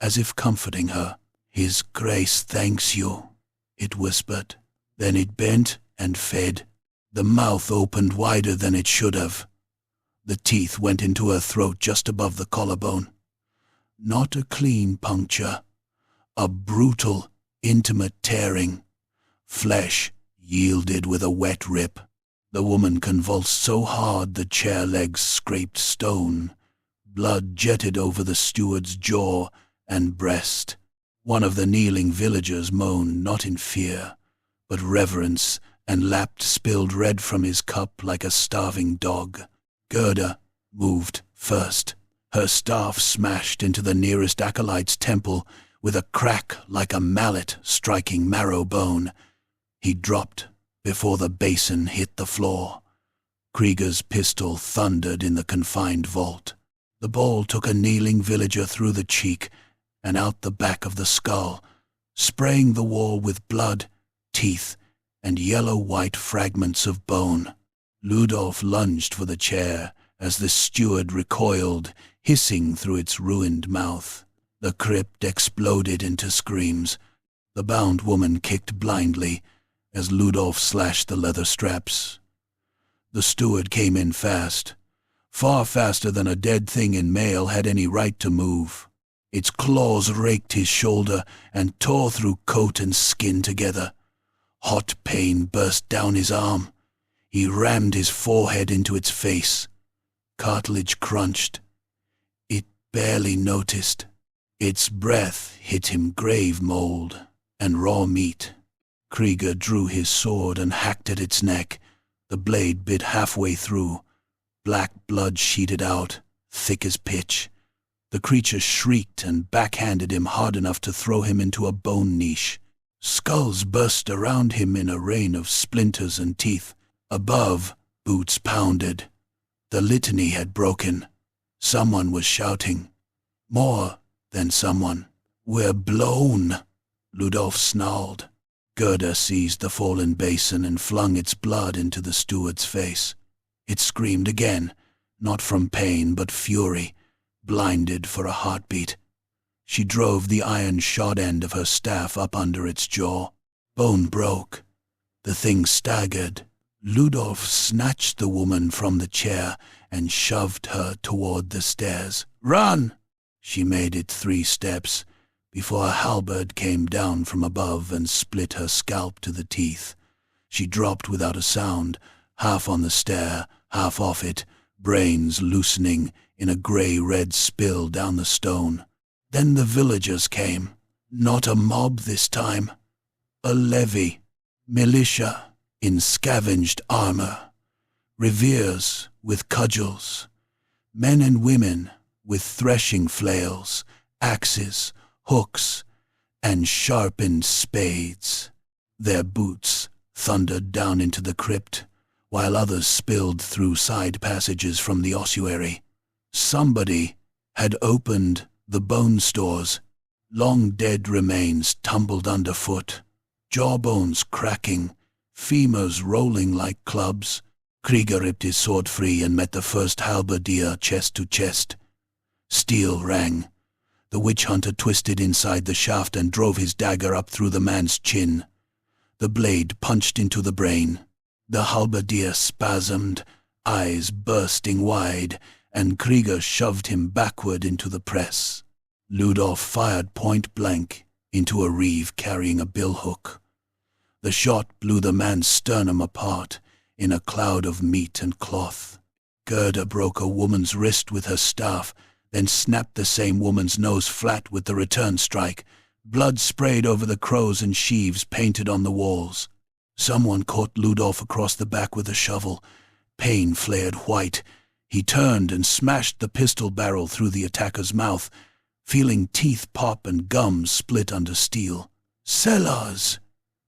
as if comforting her. "His Grace thanks you," it whispered. Then it bent and fed. The mouth opened wider than it should have. The teeth went into her throat just above the collarbone. Not a clean puncture. A brutal, intimate tearing. Flesh yielded with a wet rip. The woman convulsed so hard the chair legs scraped stone. Blood jetted over the steward's jaw and breast. One of the kneeling villagers moaned, not in fear, but reverence, and lapped spilled red from his cup like a starving dog. Gerda moved first. Her staff smashed into the nearest acolyte's temple with a crack like a mallet striking marrow bone. He dropped before the basin hit the floor. Krieger's pistol thundered in the confined vault. The ball took a kneeling villager through the cheek and out the back of the skull, spraying the wall with blood, teeth, and yellow-white fragments of bone. Ludolf lunged for the chair as the steward recoiled, hissing through its ruined mouth. The crypt exploded into screams. The bound woman kicked blindly as Ludolf slashed the leather straps. The steward came in fast, far faster than a dead thing in mail had any right to move. Its claws raked his shoulder and tore through coat and skin together. Hot pain burst down his arm. He rammed his forehead into its face. Cartilage crunched. It barely noticed. Its breath hit him grave mold and raw meat. Krieger drew his sword and hacked at its neck. The blade bit halfway through. Black blood sheeted out, thick as pitch. The creature shrieked and backhanded him hard enough to throw him into a bone niche. Skulls burst around him in a rain of splinters and teeth. Above, boots pounded. The litany had broken. Someone was shouting. More than someone. "We're blown," Ludolf snarled. Gerda seized the fallen basin and flung its blood into the steward's face. It screamed again, not from pain but fury, blinded for a heartbeat. She drove the iron-shod end of her staff up under its jaw. Bone broke. The thing staggered. Ludolf snatched the woman from the chair and shoved her toward the stairs. "Run!" She made it 3 steps before a halberd came down from above and split her scalp to the teeth. She dropped without a sound, half on the stair, half off it, brains loosening in a grey-red spill down the stone. Then the villagers came. Not a mob this time. A levy. Militia in scavenged armor. reveres with cudgels, men and women with threshing flails, axes, hooks, and sharpened spades. Their boots thundered down into the crypt, while others spilled through side passages from the ossuary. Somebody had opened the bone stores. Long dead remains tumbled underfoot, jawbones cracking, femurs rolling like clubs. Krieger ripped his sword free and met the first halberdier chest to chest. Steel rang. The witch hunter twisted inside the shaft and drove his dagger up through the man's chin. The blade punched into the brain. The halberdier spasmed, eyes bursting wide, and Krieger shoved him backward into the press. Ludolf fired point blank into a reeve carrying a billhook. The shot blew the man's sternum apart in a cloud of meat and cloth. Gerda broke a woman's wrist with her staff, then snapped the same woman's nose flat with the return strike. Blood sprayed over the crows and sheaves painted on the walls. Someone caught Ludolf across the back with a shovel. Pain flared white. He turned and smashed the pistol barrel through the attacker's mouth, feeling teeth pop and gums split under steel. "Cellars!"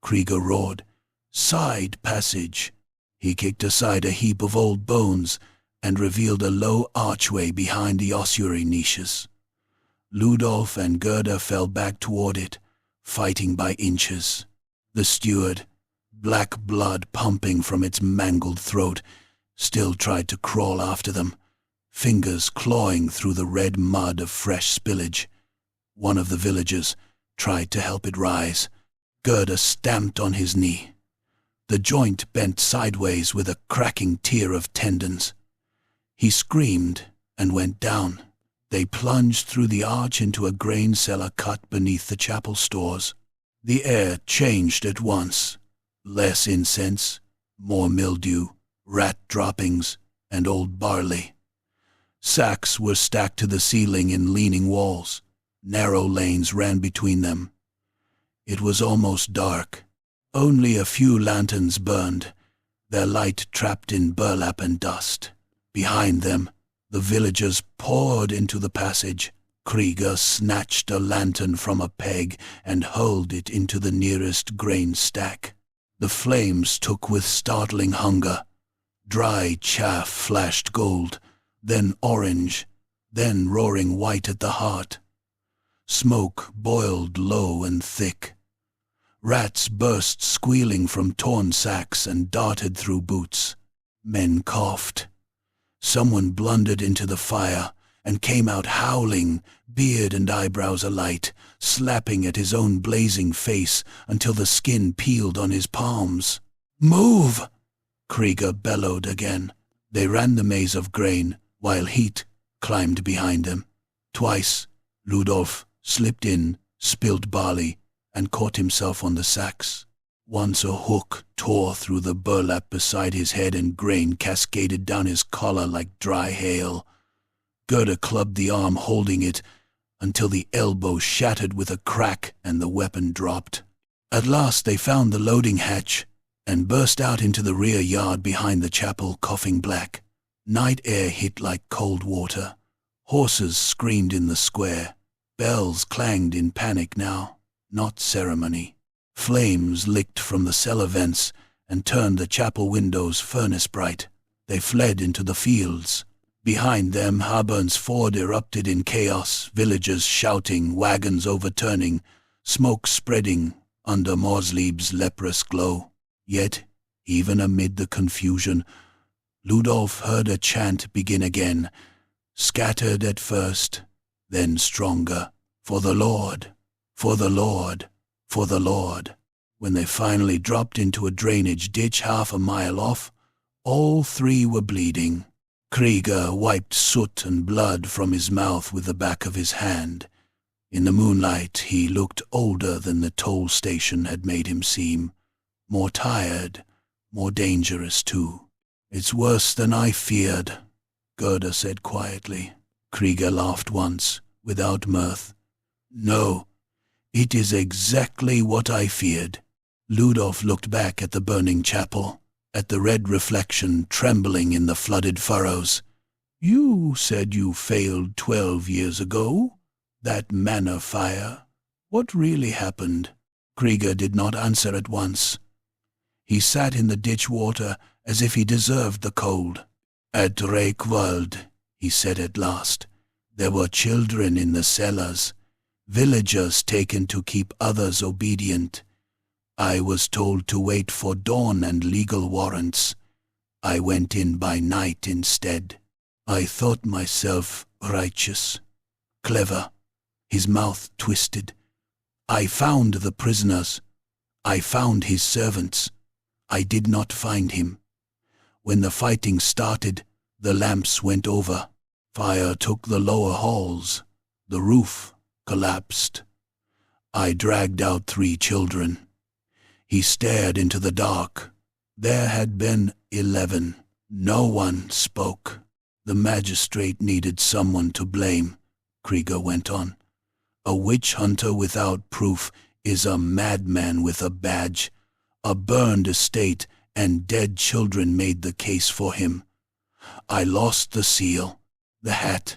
Krieger roared. "Side passage." He kicked aside a heap of old bones and revealed a low archway behind the ossuary niches. Ludolf and Gerda fell back toward it, fighting by inches. The steward, black blood pumping from its mangled throat, still tried to crawl after them, fingers clawing through the red mud of fresh spillage. One of the villagers tried to help it rise. Gerda stamped on his knee. The joint bent sideways with a cracking tear of tendons. He screamed and went down. They plunged through the arch into a grain cellar cut beneath the chapel stores. The air changed at once. Less incense, more mildew, rat droppings, and old barley. Sacks were stacked to the ceiling in leaning walls. Narrow lanes ran between them. It was almost dark. Only a few lanterns burned, their light trapped in burlap and dust. Behind them, the villagers poured into the passage. Krieger snatched a lantern from a peg and hurled it into the nearest grain stack. The flames took with startling hunger. Dry chaff flashed gold, then orange, then roaring white at the heart. Smoke boiled low and thick. Rats burst squealing from torn sacks and darted through boots. Men coughed. Someone blundered into the fire and came out howling, beard and eyebrows alight, slapping at his own blazing face until the skin peeled on his palms. "Move!" Krieger bellowed again. They ran the maze of grain, while heat climbed behind them. Twice, Ludolf slipped in, spilled barley, and caught himself on the sacks. Once a hook tore through the burlap beside his head and grain cascaded down his collar like dry hail. Gerda clubbed the arm holding it until the elbow shattered with a crack and the weapon dropped. At last they found the loading hatch and burst out into the rear yard behind the chapel, coughing black. Night air hit like cold water. Horses screamed in the square. Bells clanged in panic now, not ceremony. Flames licked from the cellar vents and turned the chapel windows furnace bright. They fled into the fields. Behind them, Haburn's ford erupted in chaos, villagers shouting, wagons overturning, smoke spreading under Morrslieb's leprous glow. Yet, even amid the confusion, Ludolf heard a chant begin again, scattered at first, then stronger. "For the Lord, for the Lord, for the Lord." When they finally dropped into a drainage ditch half a mile off, all three were bleeding. Krieger wiped soot and blood from his mouth with the back of his hand. In the moonlight, he looked older than the toll station had made him seem. More tired, more dangerous too. "It's worse than I feared," Gerda said quietly. Krieger laughed once, without mirth. "No, it is exactly what I feared." Ludolf looked back at the burning chapel. at the red reflection trembling in the flooded furrows. "You said you failed 12 years ago? That manor fire? What really happened?" Krieger did not answer at once. He sat in the ditch water as if he deserved the cold. "At Reykwald," he said at last, "there were children in the cellars, villagers taken to keep others obedient. I was told to wait for dawn and legal warrants. I went in by night instead. I thought myself righteous, clever." His mouth twisted. "I found the prisoners. I found his servants. I did not find him. When the fighting started, the lamps went over. Fire took the lower halls. The roof collapsed. I dragged out 3 children." He stared into the dark. There had been 11. No one spoke. "The magistrate needed someone to blame," Krieger went on. "A witch hunter without proof is a madman with a badge. A burned estate and dead children made the case for him. I lost the seal, the hat,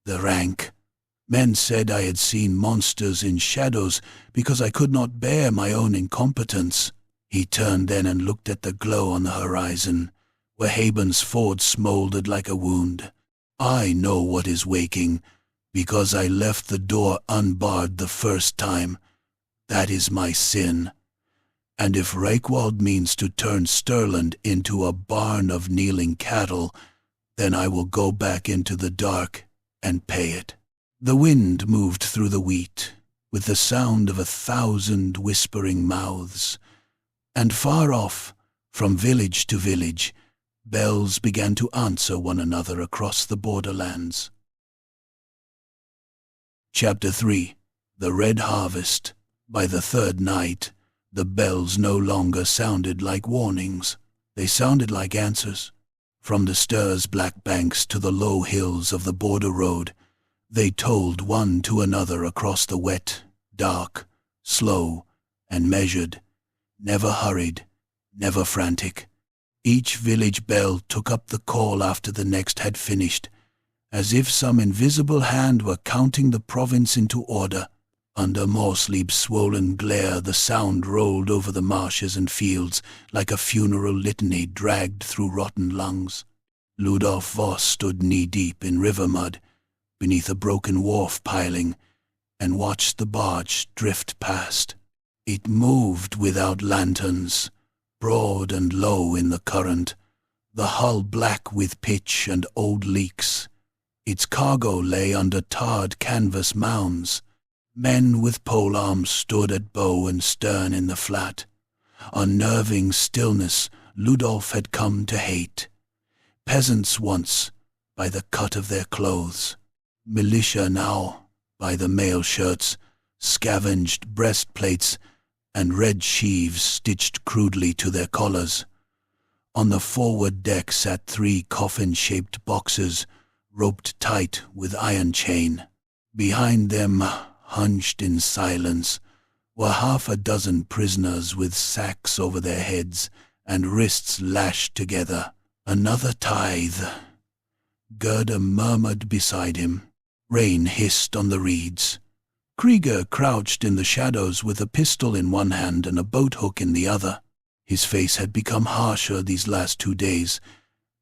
the rank. Men said I had seen monsters in shadows because I could not bear my own incompetence." He turned then and looked at the glow on the horizon, where Haben's ford smoldered like a wound. "I know what is waking, because I left the door unbarred the first time. That is my sin. And if Reykjald means to turn Stirland into a barn of kneeling cattle, then I will go back into the dark and pay it." The wind moved through the wheat, with the sound of 1,000 whispering mouths, and far off, from village to village, bells began to answer one another across the borderlands. Chapter 3. The Red Harvest. By the 3rd night, the bells no longer sounded like warnings. They sounded like answers. From the Stir's black banks to the low hills of the border road, they tolled one to another across the wet, dark, slow, and measured, never hurried, never frantic. Each village bell took up the call after the next had finished, as if some invisible hand were counting the province into order. Under Morrslieb's swollen glare, the sound rolled over the marshes and fields like a funeral litany dragged through rotten lungs. Ludolf Voss stood knee-deep in river mud, beneath a broken wharf piling, and watched the barge drift past. It moved without lanterns, broad and low in the current, the hull black with pitch and old leaks. Its cargo lay under tarred canvas mounds. Men with polearms stood at bow and stern in the flat. Unnerving stillness Ludolf had come to hate. Peasants once, by the cut of their clothes. Militia now, by the mail shirts, scavenged breastplates, and red sheaves stitched crudely to their collars. On the forward deck sat 3 coffin-shaped boxes, roped tight with iron chain. Behind them, hunched in silence, were 6 prisoners with sacks over their heads and wrists lashed together. "Another tithe," Gerda murmured beside him. Rain hissed on the reeds. Krieger crouched in the shadows with a pistol in one hand and a boat-hook in the other. His face had become harsher these last 2 days,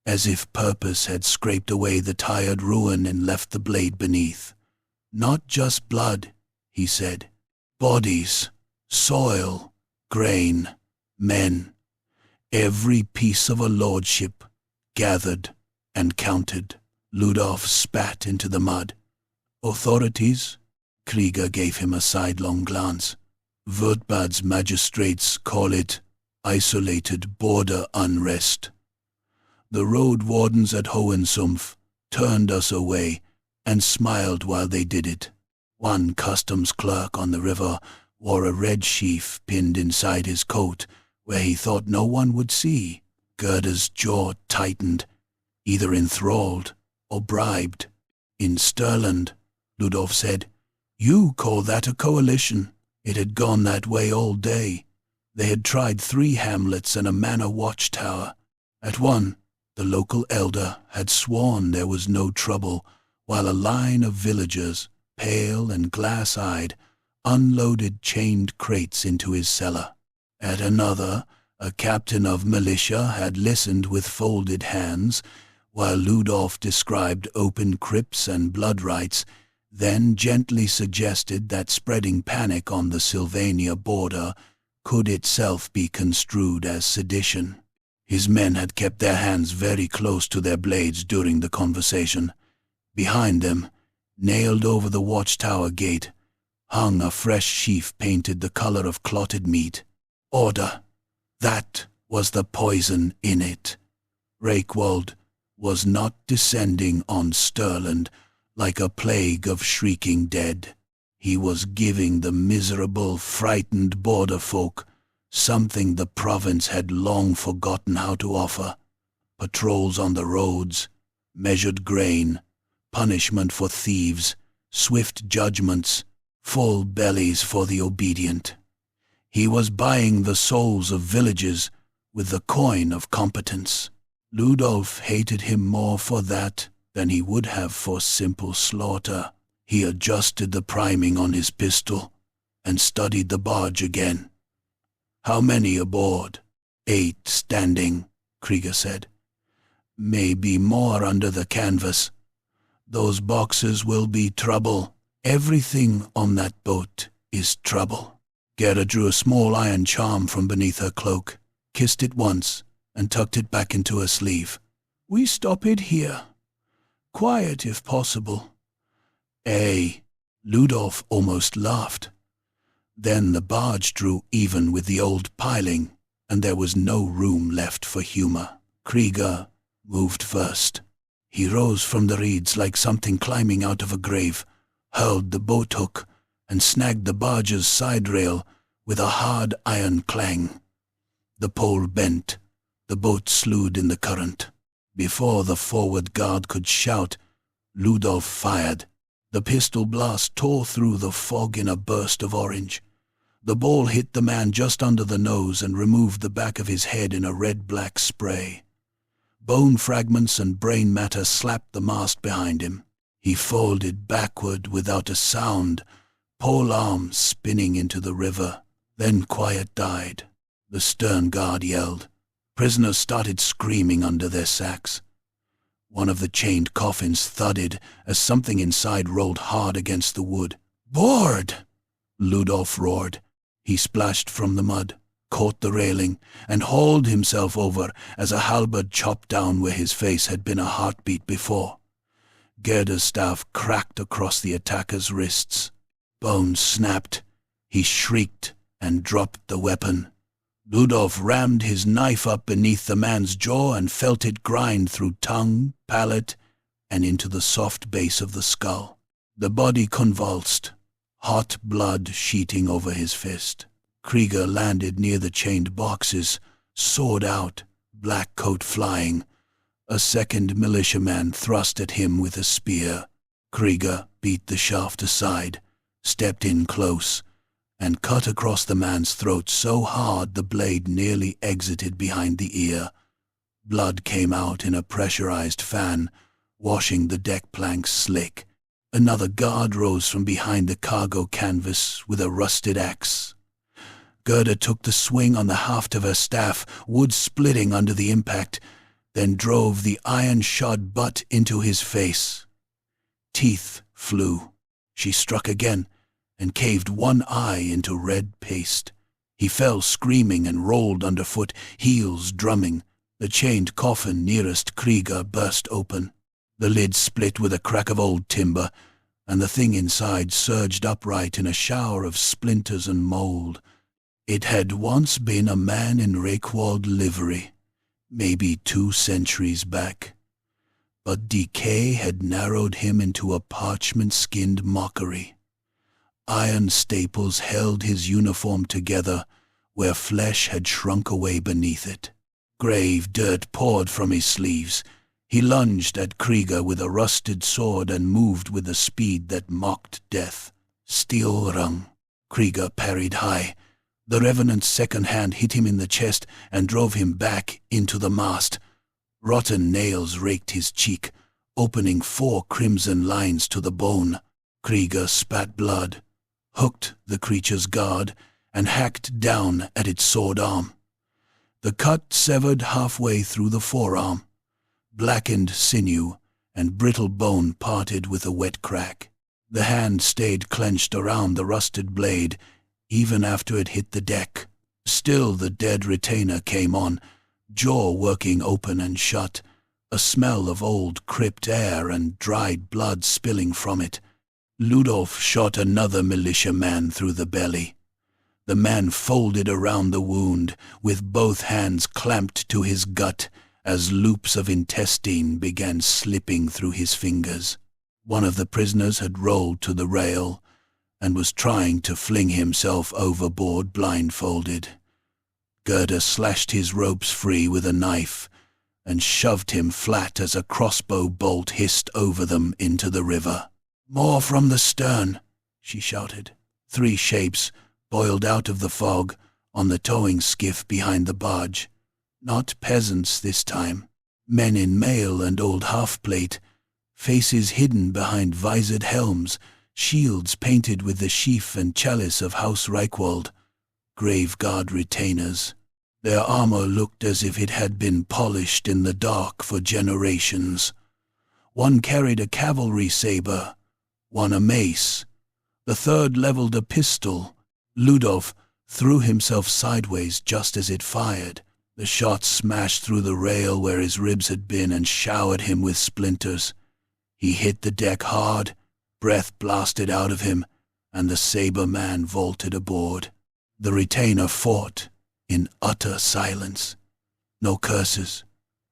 as if purpose had scraped away the tired ruin and left the blade beneath. "Not just blood," he said. "Bodies, soil, grain, men. Every piece of a lordship, gathered and counted." Ludolf spat into the mud. "Authorities?" Krieger gave him a sidelong glance. "Würtbad's magistrates call it isolated border unrest. The road wardens at Hohensumpf turned us away and smiled while they did it. One customs clerk on the river wore a red sheaf pinned inside his coat where he thought no one would see." Gerda's jaw tightened, either enthralled or bribed. "In Stirland," Ludolf said. "You call that a coalition. It had gone that way all day. They had tried 3 hamlets and a manor watchtower. At one, the local elder had sworn there was no trouble, while a line of villagers, pale and glass-eyed, unloaded chained crates into his cellar. At another, a captain of militia had listened with folded hands, while Ludolf described open crypts and blood rites, then gently suggested that spreading panic on the Sylvania border could itself be construed as sedition. His men had kept their hands very close to their blades during the conversation. Behind them, nailed over the watchtower gate, hung a fresh sheaf painted the color of clotted meat. Order. That was the poison in it. Rakewold was not descending on Stirland like a plague of shrieking dead. He was giving the miserable, frightened border folk something the province had long forgotten how to offer: patrols on the roads, measured grain, punishment for thieves, swift judgments, full bellies for the obedient. He was buying the souls of villages with the coin of competence. Ludolf hated him more for that than he would have for simple slaughter. He adjusted the priming on his pistol and studied the barge again. "How many aboard?" "8 standing," Krieger said. "Maybe more under the canvas. Those boxes will be trouble. Everything on that boat is trouble." Gerda drew a small iron charm from beneath her cloak, kissed it once, and tucked it back into her sleeve. "We stop it here. Quiet if possible." "Eh," Ludolf almost laughed. Then the barge drew even with the old piling, and there was no room left for humor. Krieger moved first. He rose from the reeds like something climbing out of a grave, hurled the boat hook, and snagged the barge's side rail with a hard iron clang. The pole bent. The boat slewed in the current. Before the forward guard could shout, Ludolf fired. The pistol blast tore through the fog in a burst of orange. The ball hit the man just under the nose and removed the back of his head in a red-black spray. Bone fragments and brain matter slapped the mast behind him. He folded backward without a sound, pole arms spinning into the river. Then quiet died. The stern guard yelled. Prisoners started screaming under their sacks. One of the chained coffins thudded as something inside rolled hard against the wood. "Board!" Ludolf roared. He splashed from the mud, caught the railing, and hauled himself over as a halberd chopped down where his face had been a heartbeat before. Gerda's staff cracked across the attacker's wrists. Bones snapped. He shrieked and dropped the weapon. Ludolf rammed his knife up beneath the man's jaw and felt it grind through tongue, palate, and into the soft base of the skull. The body convulsed, hot blood sheeting over his fist. Krieger landed near the chained boxes, sword out, black coat flying. A second militiaman thrust at him with a spear. Krieger beat the shaft aside, stepped in close, and cut across the man's throat so hard the blade nearly exited behind the ear. Blood came out in a pressurized fan, washing the deck planks slick. Another guard rose from behind the cargo canvas with a rusted axe. Gerda took the swing on the haft of her staff, wood splitting under the impact, then drove the iron-shod butt into his face. Teeth flew. She struck again, and caved one eye into red paste. He fell screaming and rolled underfoot, heels drumming. The chained coffin nearest Krieger burst open. The lid split with a crack of old timber, and the thing inside surged upright in a shower of splinters and mold. It had once been a man in Rakewold livery, maybe 2 centuries back. But decay had narrowed him into a parchment-skinned mockery. Iron staples held his uniform together where flesh had shrunk away beneath it. Grave dirt poured from his sleeves. He lunged at Krieger with a rusted sword and moved with a speed that mocked death. Steel rung. Krieger parried high. The Revenant's second hand hit him in the chest and drove him back into the mast. Rotten nails raked his cheek, opening 4 crimson lines to the bone. Krieger spat blood, hooked the creature's guard, and hacked down at its sword arm. The cut severed halfway through the forearm. Blackened sinew and brittle bone parted with a wet crack. The hand stayed clenched around the rusted blade, even after it hit the deck. Still the dead retainer came on, jaw working open and shut, a smell of old crypt air and dried blood spilling from it. Ludolf shot another militia man through the belly. The man folded around the wound, with both hands clamped to his gut, as loops of intestine began slipping through his fingers. One of the prisoners had rolled to the rail and was trying to fling himself overboard blindfolded. Gerda slashed his ropes free with a knife and shoved him flat as a crossbow bolt hissed over them into the river. "More from the stern," she shouted. 3 shapes boiled out of the fog on the towing skiff behind the barge. Not peasants this time. Men in mail and old half-plate, faces hidden behind visored helms, shields painted with the sheaf and chalice of House Reichwald, grave guard retainers. Their armor looked as if it had been polished in the dark for generations. One carried a cavalry saber, one a mace. The third leveled a pistol. Ludolf threw himself sideways just as it fired. The shot smashed through the rail where his ribs had been and showered him with splinters. He hit the deck hard, breath blasted out of him, and the saber man vaulted aboard. The retainer fought in utter silence. No curses,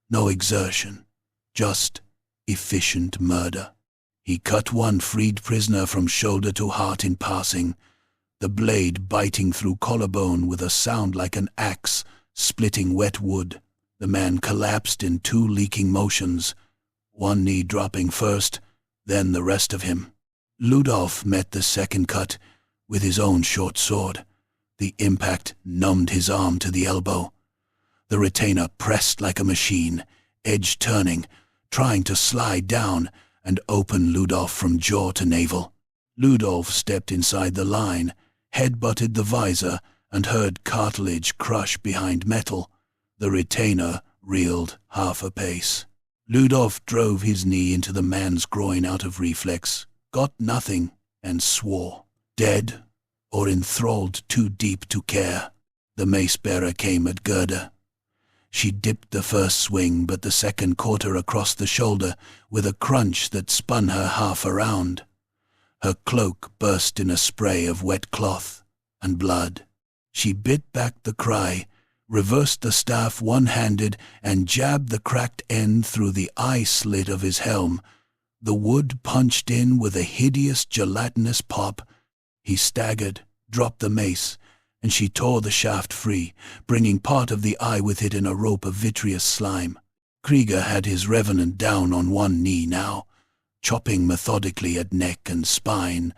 no exertion, just efficient murder. He cut one freed prisoner from shoulder to heart in passing, the blade biting through collarbone with a sound like an axe splitting wet wood. The man collapsed in 2 leaking motions, one knee dropping first, then the rest of him. Ludolf met the second cut with his own short sword. The impact numbed his arm to the elbow. The retainer pressed like a machine, edge turning, trying to slide down and open Ludolf from jaw to navel. Ludolf stepped inside the line, head-butted the visor, and heard cartilage crush behind metal. The retainer reeled half a pace. Ludolf drove his knee into the man's groin out of reflex, got nothing, and swore. Dead, or enthralled too deep to care. The mace-bearer came at Gerda. She dipped the first swing, but the second caught her across the shoulder with a crunch that spun her half around. Her cloak burst in a spray of wet cloth and blood. She bit back the cry, reversed the staff one-handed, and jabbed the cracked end through the eye slit of his helm. The wood punched in with a hideous gelatinous pop. He staggered, dropped the mace, and she tore the shaft free, bringing part of the eye with it in a rope of vitreous slime. Krieger had his revenant down on one knee now, chopping methodically at neck and spine,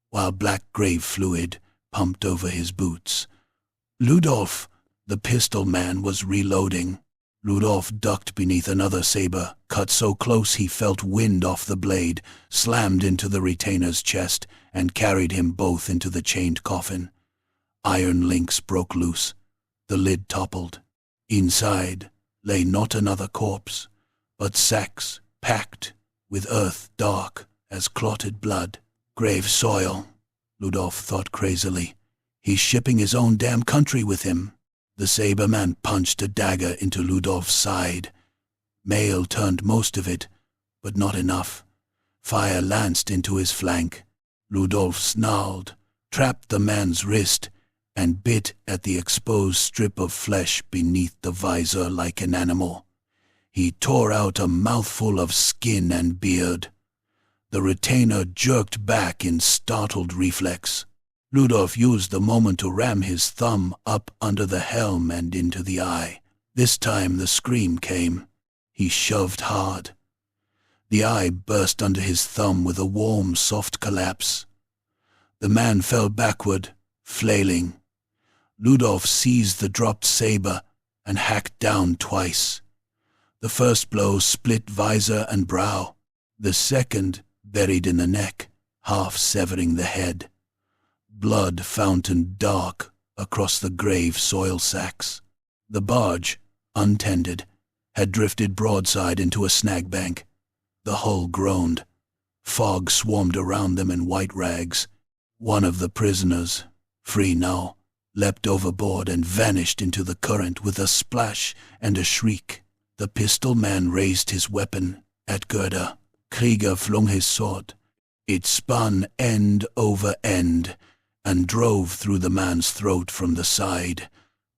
while black grave fluid pumped over his boots. Ludolf, the pistol man, was reloading. Ludolf ducked beneath another saber, cut so close he felt wind off the blade, slammed into the retainer's chest, and carried him both into the chained coffin. Iron links broke loose. The lid toppled. Inside lay not another corpse, but sacks packed with earth dark as clotted blood. Grave soil, Ludolf thought crazily. He's shipping his own damn country with him. The saber man punched a dagger into Ludolf's side. Mail turned most of it, but not enough. Fire lanced into his flank. Ludolf snarled, trapped the man's wrist, and bit at the exposed strip of flesh beneath the visor like an animal. He tore out a mouthful of skin and beard. The retainer jerked back in startled reflex. Ludolf used the moment to ram his thumb up under the helm and into the eye. This time the scream came. He shoved hard. The eye burst under his thumb with a warm, soft collapse. The man fell backward, flailing. Ludolf seized the dropped saber and hacked down twice. The first blow split visor and brow. The second buried in the neck, half severing the head. Blood fountained dark across the grave soil sacks. The barge, untended, had drifted broadside into a snagbank. The hull groaned. Fog swarmed around them in white rags. One of the prisoners, free now, leapt overboard and vanished into the current with a splash and a shriek. The pistol man raised his weapon at Gerda. Krieger flung his sword. It spun end over end and drove through the man's throat from the side,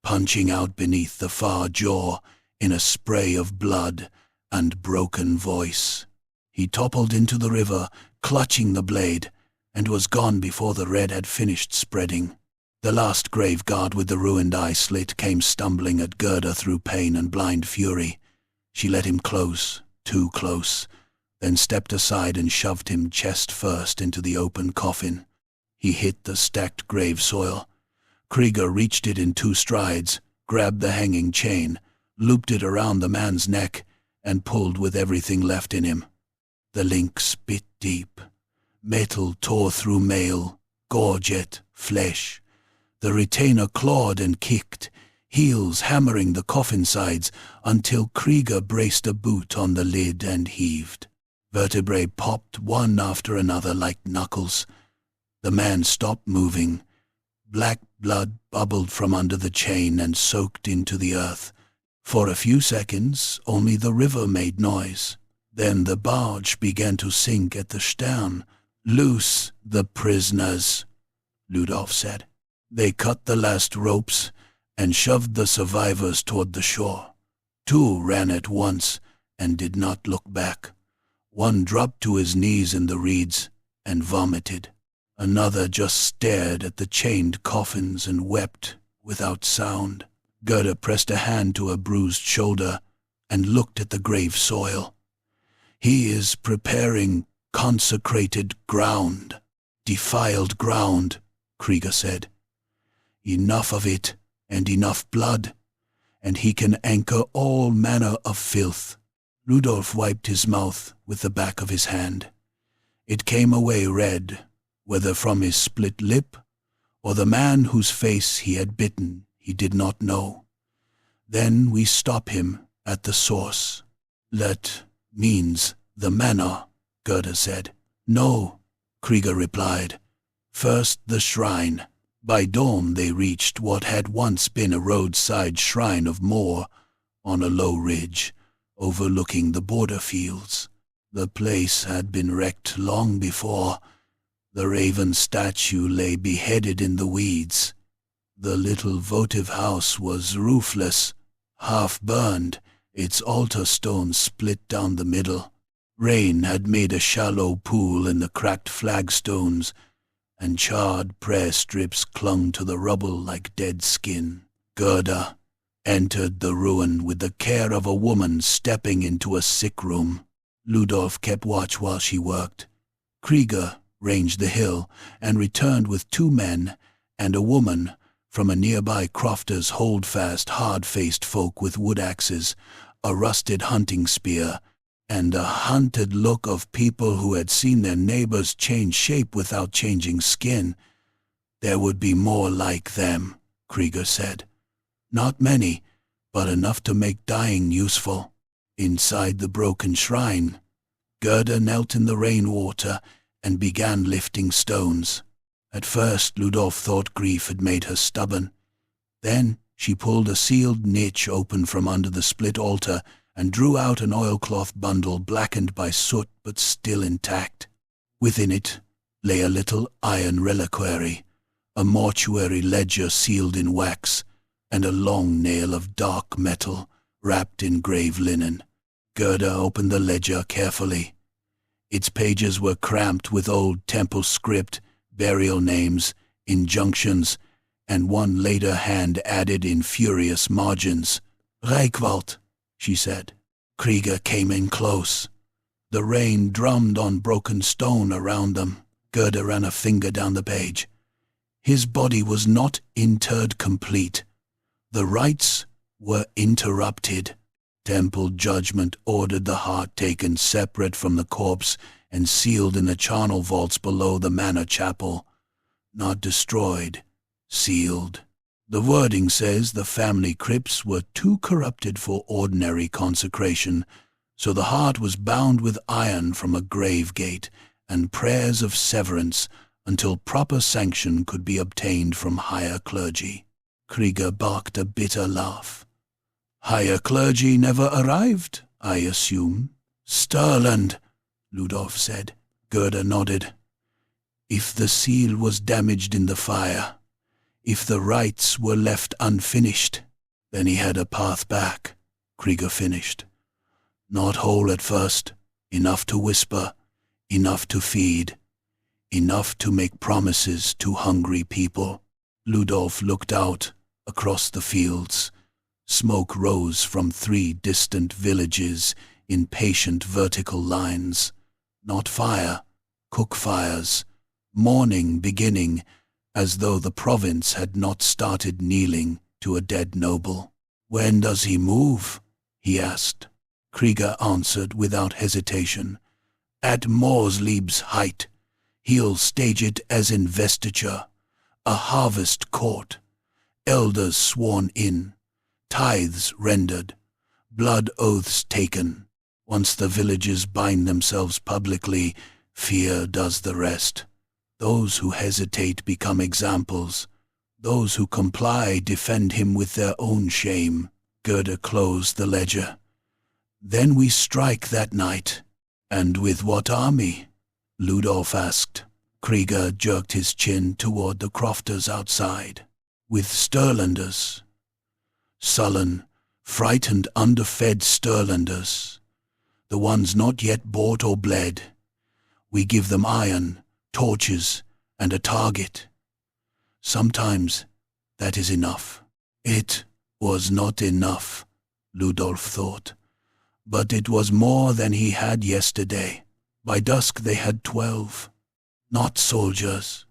punching out beneath the far jaw in a spray of blood and broken voice. He toppled into the river, clutching the blade, and was gone before the red had finished spreading. The last grave guard with the ruined eye slit came stumbling at Gerda through pain and blind fury. She let him close, too close, then stepped aside and shoved him chest first into the open coffin. He hit the stacked grave soil. Krieger reached it in 2 strides, grabbed the hanging chain, looped it around the man's neck, and pulled with everything left in him. The links bit deep. Metal tore through mail, gorget, flesh. The retainer clawed and kicked, heels hammering the coffin sides until Krieger braced a boot on the lid and heaved. Vertebrae popped one after another like knuckles. The man stopped moving. Black blood bubbled from under the chain and soaked into the earth. For a few seconds, only the river made noise. Then the barge began to sink at the stern. "Loose the prisoners," Ludolf said. They cut the last ropes and shoved the survivors toward the shore. 2 ran at once and did not look back. One dropped to his knees in the reeds and vomited. Another just stared at the chained coffins and wept without sound. Gerda pressed a hand to a bruised shoulder and looked at the grave soil. "He is preparing consecrated ground, defiled ground," Krieger said. "Enough of it, and enough blood, and he can anchor all manner of filth." Ludolf wiped his mouth with the back of his hand. It came away red, whether from his split lip or the man whose face he had bitten, he did not know. "Then we stop him at the source." "Let means the manor," Gerda said. "No," Krieger replied. "First the shrine." By dawn they reached what had once been a roadside shrine of Morr on a low ridge overlooking the border fields. The place had been wrecked long before. The raven statue lay beheaded in the weeds. The little votive house was roofless, half burned, its altar stone split down the middle. Rain had made a shallow pool in the cracked flagstones, and charred prayer strips clung to the rubble like dead skin. Gerda entered the ruin with the care of a woman stepping into a sick room. Ludolf kept watch while she worked. Krieger ranged the hill and returned with 2 men and a woman from a nearby crofter's holdfast, hard-faced folk with wood axes, a rusted hunting spear, and a hunted look of people who had seen their neighbors change shape without changing skin. There would be more like them, Krieger said. Not many, but enough to make dying useful. Inside the broken shrine, Gerda knelt in the rainwater and began lifting stones. At first, Ludolf thought grief had made her stubborn. Then she pulled a sealed niche open from under the split altar and drew out an oilcloth bundle blackened by soot but still intact. Within it lay a little iron reliquary, a mortuary ledger sealed in wax, and a long nail of dark metal wrapped in grave linen. Gerda opened the ledger carefully. Its pages were cramped with old temple script, burial names, injunctions, and one later hand added in furious margins. "Reichwald," she said. Krieger came in close. The rain drummed on broken stone around them. Gerda ran a finger down the page. His body was not interred complete. The rites were interrupted. Temple judgment ordered the heart taken separate from the corpse and sealed in the charnel vaults below the manor chapel. Not destroyed, sealed. The wording says the family crypts were too corrupted for ordinary consecration, so the heart was bound with iron from a grave gate and prayers of severance until proper sanction could be obtained from higher clergy. Krieger barked a bitter laugh. Higher clergy never arrived, I assume. Stirland, Ludolf said. Gerda nodded. If the seal was damaged in the fire, if the rites were left unfinished, then he had a path back, Krieger finished. Not whole at first, enough to whisper, enough to feed, enough to make promises to hungry people. Ludolf looked out across the fields. Smoke rose from 3 distant villages in patient vertical lines. Not fire, cook fires, mourning beginning, as though the province had not started kneeling to a dead noble. When does he move? He asked. Krieger answered without hesitation. At Morrslieb's height, he'll stage it as investiture, a harvest court, elders sworn in, tithes rendered, blood oaths taken. Once the villages bind themselves publicly, fear does the rest. Those who hesitate become examples. Those who comply defend him with their own shame. Gerda closed the ledger. Then we strike that night. And with what army? Ludolf asked. Krieger jerked his chin toward the crofters outside. With Stirlanders. Sullen, frightened, underfed Stirlanders. The ones not yet bought or bled. We give them iron, torches, and a target. Sometimes that is enough. It was not enough, Ludolf thought. But it was more than he had yesterday. By dusk they had 12. Not soldiers,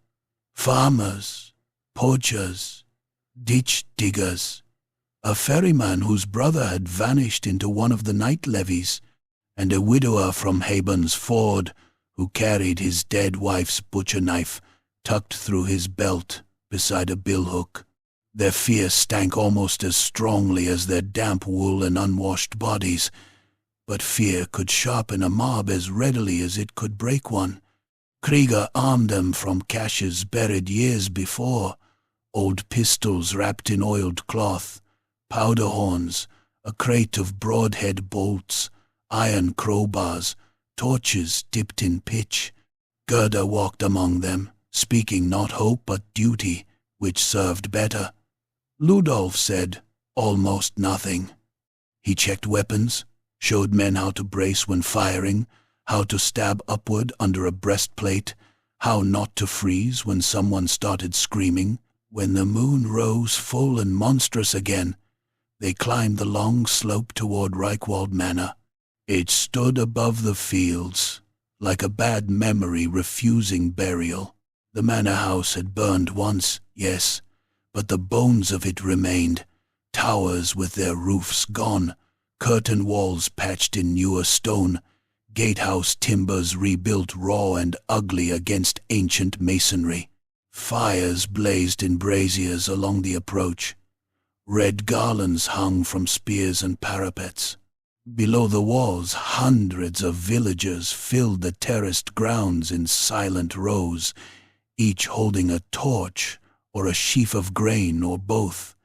farmers, poachers, ditch diggers, a ferryman whose brother had vanished into one of the night levies, and a widower from Haben's Ford who carried his dead wife's butcher knife tucked through his belt beside a billhook. Their fear stank almost as strongly as their damp wool and unwashed bodies, but fear could sharpen a mob as readily as it could break one. Krieger armed them from caches buried years before, old pistols wrapped in oiled cloth, powder horns, a crate of broadhead bolts, iron crowbars, torches dipped in pitch. Gerda walked among them, speaking not hope but duty, which served better. Ludolf said almost nothing. He checked weapons, showed men how to brace when firing, how to stab upward under a breastplate, how not to freeze when someone started screaming. When the moon rose full and monstrous again, they climbed the long slope toward Reichwald Manor. It stood above the fields, like a bad memory refusing burial. The manor house had burned once, yes, but the bones of it remained, towers with their roofs gone, curtain walls patched in newer stone, gatehouse timbers rebuilt raw and ugly against ancient masonry. Fires blazed in braziers along the approach. Red garlands hung from spears and parapets. Below the walls, hundreds of villagers filled the terraced grounds in silent rows, each holding a torch or a sheaf of grain or both.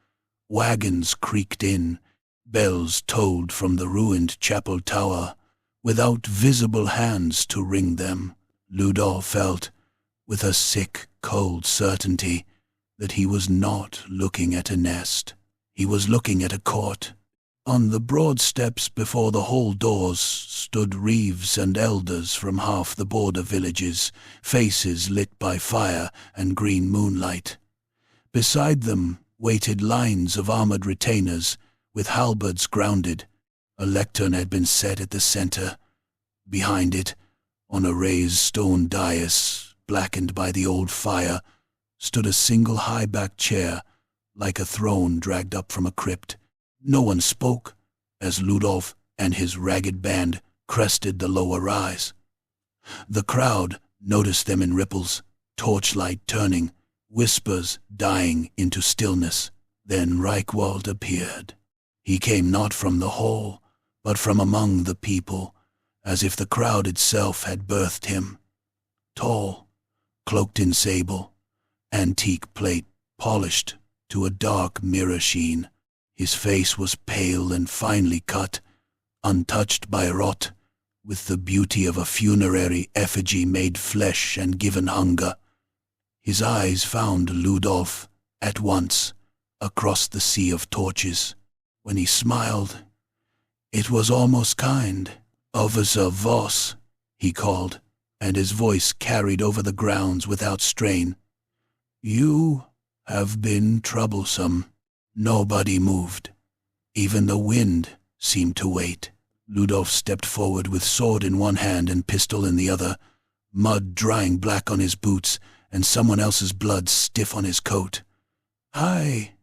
Wagons creaked in, bells tolled from the ruined chapel tower, without visible hands to ring them. Ludolf felt, with a sick, cold certainty, that he was not looking at a nest. He was looking at a court. On the broad steps before the hall doors stood reeves and elders from half the border villages, faces lit by fire and green moonlight. Beside them waited lines of armored retainers, with halberds grounded. A lectern had been set at the center. Behind it, on a raised stone dais, blackened by the old fire, stood a single high-backed chair, like a throne dragged up from a crypt. No one spoke as Ludolf and his ragged band crested the lower rise. The crowd noticed them in ripples, torchlight turning, whispers dying into stillness. Then Reichwald appeared. He came not from the hall, but from among the people, as if the crowd itself had birthed him. Tall, cloaked in sable, antique plate polished to a dark mirror sheen. His face was pale and finely cut, untouched by rot, with the beauty of a funerary effigy made flesh and given hunger. His eyes found Ludolf at once, across the sea of torches. When he smiled, it was almost kind. "Officer Voss," he called, and his voice carried over the grounds without strain. "You have been troublesome." Nobody moved. Even the wind seemed to wait. Ludolf stepped forward with sword in one hand and pistol in the other, mud drying black on his boots and someone else's blood stiff on his coat. "I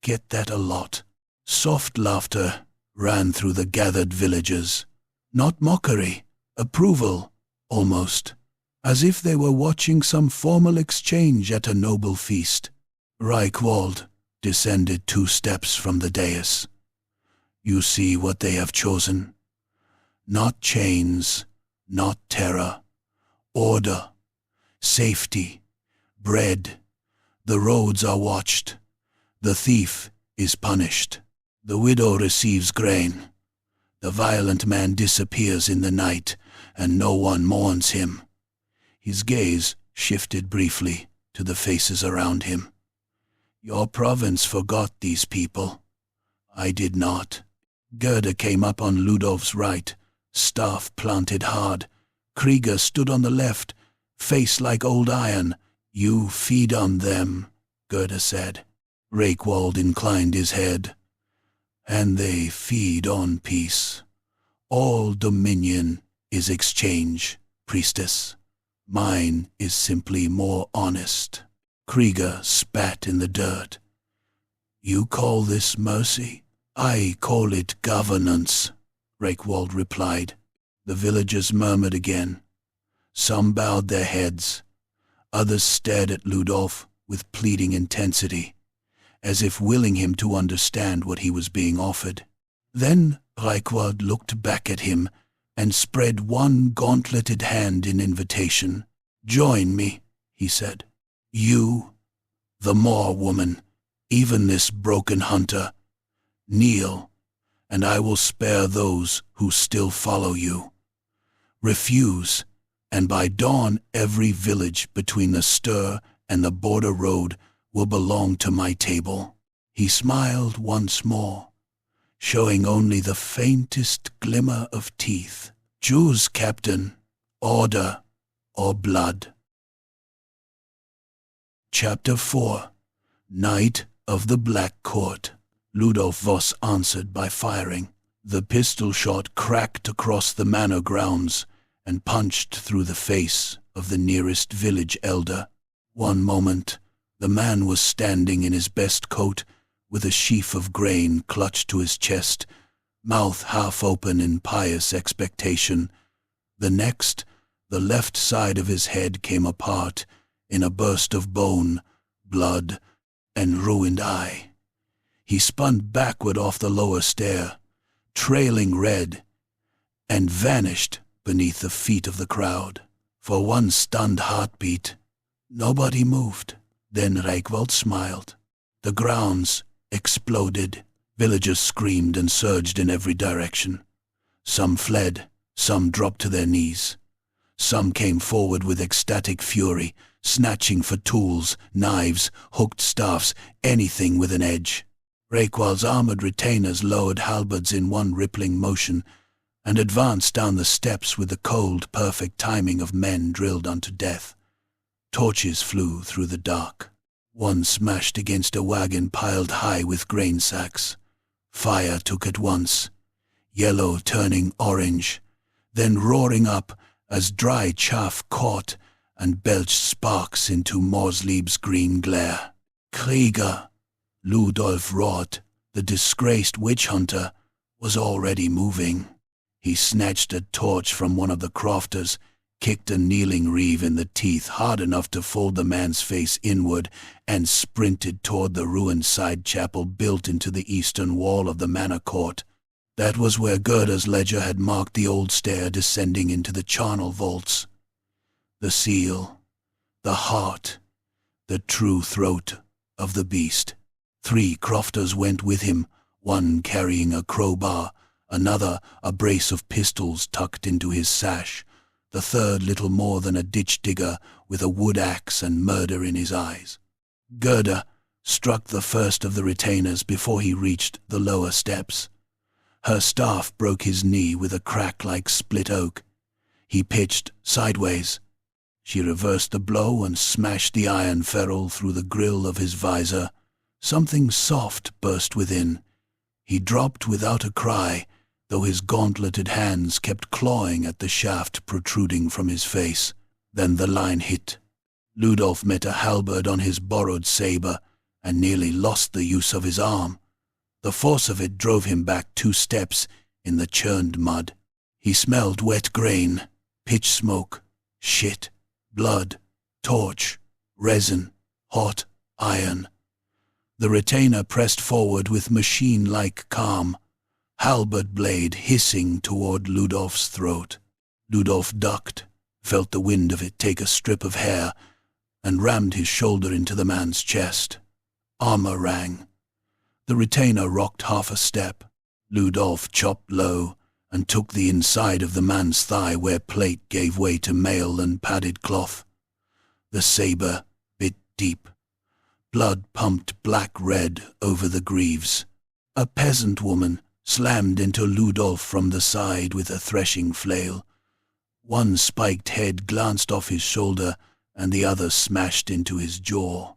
get that a lot." Soft laughter ran through the gathered villagers. Not mockery, approval, almost, as if they were watching some formal exchange at a noble feast. Reichwald descended 2 steps from the dais. "You see what they have chosen. Not chains, not terror. Order, safety, bread. The roads are watched. The thief is punished. The widow receives grain. The violent man disappears in the night, and no one mourns him." His gaze shifted briefly to the faces around him. "Your province forgot these people. I did not." Gerda came up on Ludolf's right, staff planted hard. Krieger stood on the left, face like old iron. "You feed on them," Gerda said. Reichwald inclined his head. "And they feed on peace. All dominion is exchange, priestess. Mine is simply more honest." Krieger spat in the dirt. "You call this mercy? I call it governance," Reichwald replied. The villagers murmured again. Some bowed their heads. Others stared at Ludolf with pleading intensity, as if willing him to understand what he was being offered. Then Reichwald looked back at him and spread one gauntleted hand in invitation. "Join me," he said. "You, the Morr woman, even this broken hunter. Kneel, and I will spare those who still follow you. Refuse, and by dawn every village between the Stir and the border road will belong to my table." He smiled once more, showing only the faintest glimmer of teeth. "Choose, Captain, order or blood." Chapter 4. Night of the Black Court. Ludolf Voss answered by firing. The pistol shot cracked across the manor grounds and punched through the face of the nearest village elder. One moment, the man was standing in his best coat, with a sheaf of grain clutched to his chest, mouth half open in pious expectation. The next, the left side of his head came apart in a burst of bone, blood, and ruined eye. He spun backward off the lower stair, trailing red, and vanished beneath the feet of the crowd. For one stunned heartbeat, nobody moved. Then Reichwald smiled. The grounds exploded. Villagers screamed and surged in every direction. Some fled, some dropped to their knees. Some came forward with ecstatic fury, snatching for tools, knives, hooked staffs, anything with an edge. Reichwald's armored retainers lowered halberds in one rippling motion and advanced down the steps with the cold, perfect timing of men drilled unto death. Torches flew through the dark. One smashed against a wagon piled high with grain sacks. Fire took at once, yellow turning orange, then roaring up as dry chaff caught and belched sparks into Morrslieb's green glare. Krieger! Ludolf roared. The disgraced witch-hunter was already moving. He snatched a torch from one of the crofters, kicked a kneeling reeve in the teeth hard enough to fold the man's face inward, and sprinted toward the ruined side chapel built into the eastern wall of the manor court. That was where Gerda's ledger had marked the old stair descending into the charnel vaults. The seal, the heart, the true throat of the beast. 3 crofters went with him, one carrying a crowbar, another a brace of pistols tucked into his sash, the third little more than a ditch digger with a wood axe and murder in his eyes. Gerda struck the first of the retainers before he reached the lower steps. Her staff broke his knee with a crack like split oak. He pitched sideways. She reversed the blow and smashed the iron ferrule through the grill of his visor. Something soft burst within. He dropped without a cry, though his gauntleted hands kept clawing at the shaft protruding from his face. Then the line hit. Ludolf met a halberd on his borrowed saber and nearly lost the use of his arm. The force of it drove him back 2 steps in the churned mud. He smelled wet grain, pitch smoke, shit, blood, torch, resin, hot iron. The retainer pressed forward with machine-like calm, halberd blade hissing toward Ludolf's throat. Ludolf ducked, felt the wind of it take a strip of hair, and rammed his shoulder into the man's chest. Armor rang. The retainer rocked half a step. Ludolf chopped low and took the inside of the man's thigh where plate gave way to mail and padded cloth. The saber bit deep. Blood pumped black-red over the greaves. A peasant woman slammed into Ludolf from the side with a threshing flail. One spiked head glanced off his shoulder, and the other smashed into his jaw.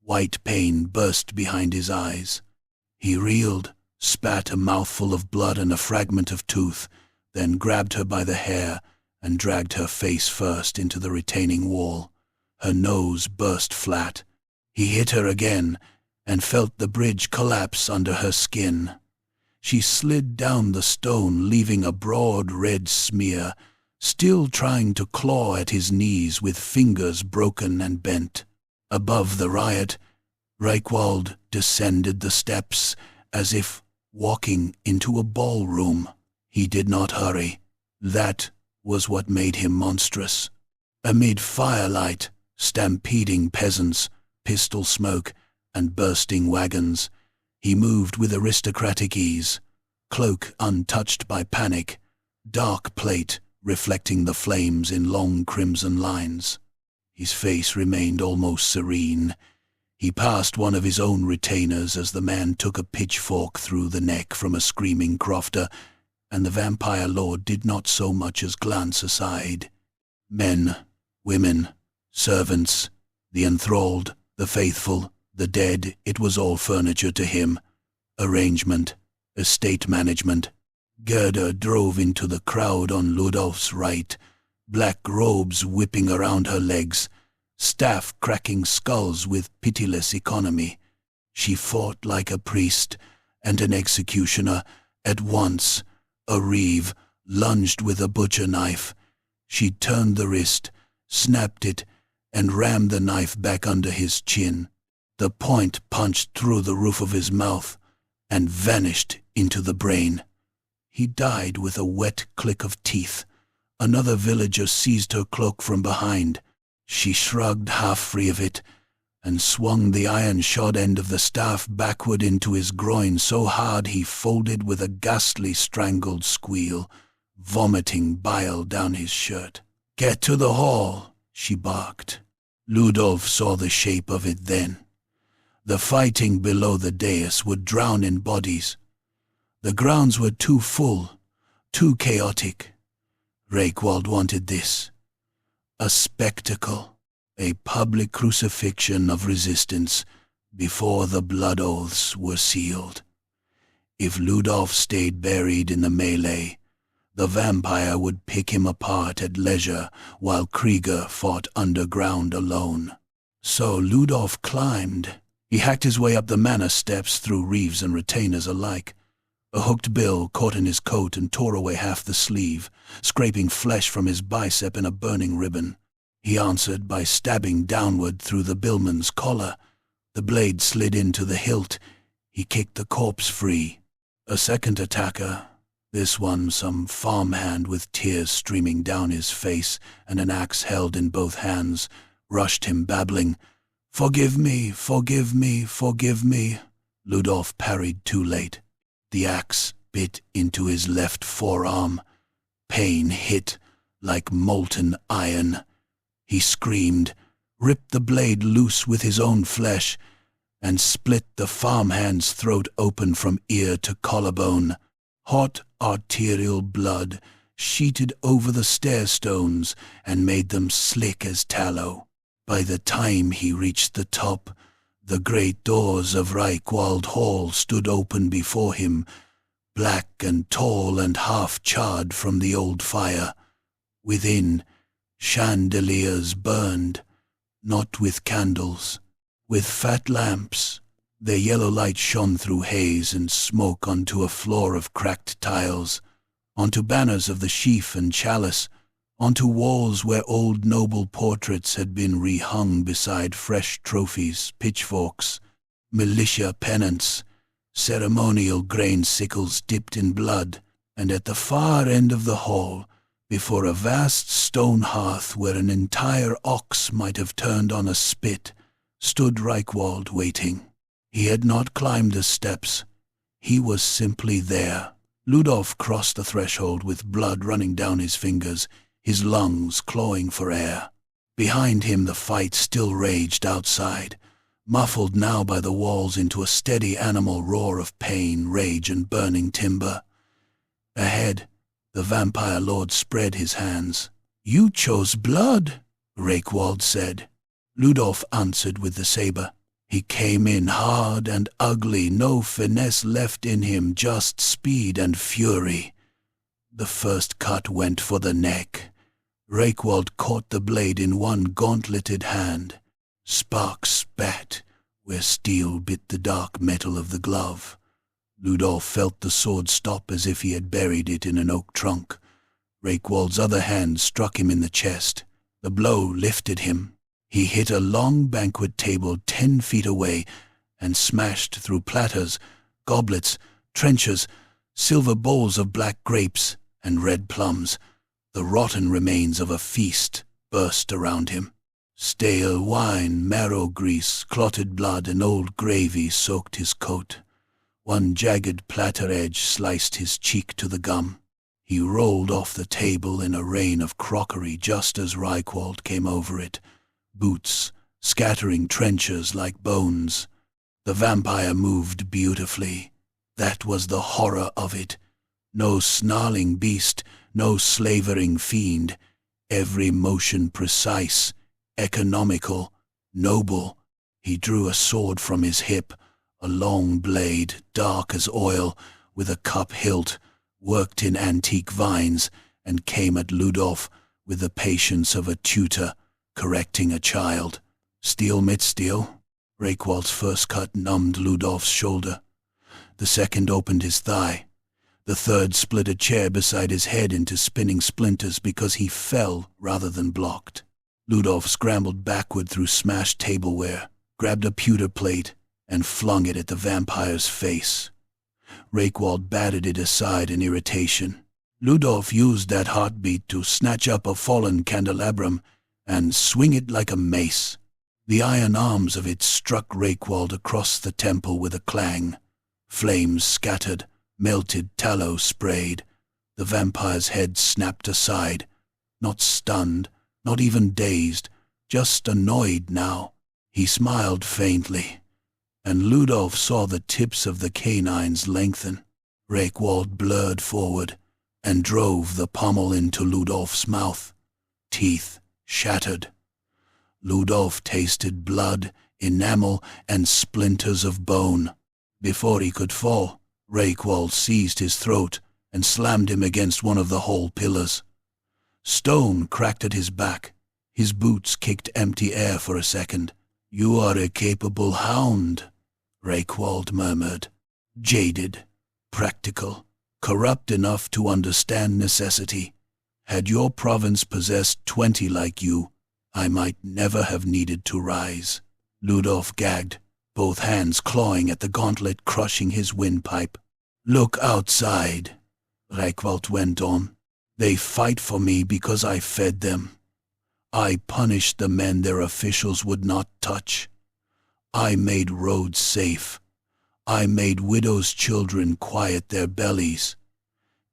White pain burst behind his eyes. He reeled, spat a mouthful of blood and a fragment of tooth, then grabbed her by the hair and dragged her face first into the retaining wall. Her nose burst flat. He hit her again and felt the bridge collapse under her skin. She slid down the stone, leaving a broad red smear, still trying to claw at his knees with fingers broken and bent. Above the riot, Reichwald descended the steps as if walking into a ballroom. He did not hurry. That was what made him monstrous. Amid firelight, stampeding peasants, pistol smoke, and bursting wagons, he moved with aristocratic ease, cloak untouched by panic, dark plate reflecting the flames in long crimson lines. His face remained almost serene. He passed one of his own retainers as the man took a pitchfork through the neck from a screaming crofter, and the vampire lord did not so much as glance aside. Men, women, servants, the enthralled, the faithful, the dead, it was all furniture to him. Arrangement, estate management. Gerda drove into the crowd on Ludolf's right, black robes whipping around her legs, staff cracking skulls with pitiless economy. She fought like a priest and an executioner at once. A reeve lunged with a butcher knife. She turned the wrist, snapped it, and rammed the knife back under his chin. The point punched through the roof of his mouth and vanished into the brain. He died with a wet click of teeth. Another villager seized her cloak from behind. She shrugged half free of it and swung the iron-shod end of the staff backward into his groin so hard he folded with a ghastly strangled squeal, vomiting bile down his shirt. "Get to the hall," she barked. Ludolf saw the shape of it then. The fighting below the dais would drown in bodies. The grounds were too full, too chaotic. Reichwald wanted this. A spectacle, a public crucifixion of resistance before the blood oaths were sealed. If Ludolf stayed buried in the melee, The vampire would pick him apart at leisure while Krieger fought underground alone. So Ludolf climbed. He hacked his way up the manor steps through reeves and retainers alike. A hooked bill caught in his coat and tore away half the sleeve, scraping flesh from his bicep in a burning ribbon. He answered by stabbing downward through the billman's collar. The blade slid into the hilt. He kicked the corpse free. A second attacker, this one some farmhand with tears streaming down his face and an axe held in both hands, rushed him babbling, "Forgive me, forgive me, forgive me." Ludolf parried too late. The axe bit into his left forearm. Pain hit like molten iron. He screamed, ripped the blade loose with his own flesh, and split the farmhand's throat open from ear to collarbone. Hot arterial blood sheeted over the stair-stones and made them slick as tallow. By the time he reached the top, the great doors of Reichwald Hall stood open before him, black and tall and half-charred from the old fire. Within, chandeliers burned, not with candles, with fat lamps. Their yellow light shone through haze and smoke onto a floor of cracked tiles, onto banners of the sheaf and chalice, onto walls where old noble portraits had been rehung beside fresh trophies, pitchforks, militia pennants, ceremonial grain sickles dipped in blood, and at the far end of the hall, before a vast stone hearth where an entire ox might have turned on a spit, stood Reichwald waiting. He had not climbed the steps. He was simply there. Ludolf crossed the threshold with blood running down his fingers, his lungs clawing for air. Behind him the fight still raged outside, muffled now by the walls into a steady animal roar of pain, rage, and burning timber. Ahead, the vampire lord spread his hands. "You chose blood," Reichwald said. Ludolf answered with the saber. He came in hard and ugly, no finesse left in him, just speed and fury. The first cut went for the neck. Reichwald caught the blade in one gauntleted hand. Sparks spat where steel bit the dark metal of the glove. Ludolf felt the sword stop as if he had buried it in an oak trunk. Reichwald's other hand struck him in the chest. The blow lifted him. He hit a long banquet table 10 feet away and smashed through platters, goblets, trenchers, silver bowls of black grapes and red plums. The rotten remains of a feast burst around him. Stale wine, marrow grease, clotted blood, and old gravy soaked his coat. One jagged platter edge sliced his cheek to the gum. He rolled off the table in a rain of crockery just as Reichwald came over it, boots scattering trenchers like bones. The vampire moved beautifully. That was the horror of it. No snarling beast, no slavering fiend. Every motion precise, economical, noble. He drew a sword from his hip, a long blade, dark as oil, with a cup hilt, worked in antique vines, and came at Ludolf with the patience of a tutor correcting a child. Steel mit steel. Reichwald's first cut numbed Ludolf's shoulder. The second opened his thigh. The third split a chair beside his head into spinning splinters because he fell rather than blocked. Ludolf scrambled backward through smashed tableware, grabbed a pewter plate, and flung it at the vampire's face. Reichwald batted it aside in irritation. Ludolf used that heartbeat to snatch up a fallen candelabrum and swing it like a mace. The iron arms of it struck Reichwald across the temple with a clang. Flames scattered, melted tallow sprayed. The vampire's head snapped aside, not stunned, not even dazed, just annoyed now. He smiled faintly, and Ludolf saw the tips of the canines lengthen. Reichwald blurred forward and drove the pommel into Ludolf's mouth. Teeth shattered. Ludolf tasted blood, enamel, and splinters of bone. Before he could fall, Reichwald seized his throat and slammed him against one of the hall pillars. Stone cracked at his back. His boots kicked empty air for a second. "You are a capable hound," Rayquald murmured. "Jaded, practical, corrupt enough to understand necessity. Had your province possessed 20 like you, I might never have needed to rise." Ludolf gagged, both hands clawing at the gauntlet crushing his windpipe. "Look outside," Rayquald went on. "They fight for me because I fed them. I punished the men their officials would not touch. I made roads safe. I made widows' children quiet their bellies.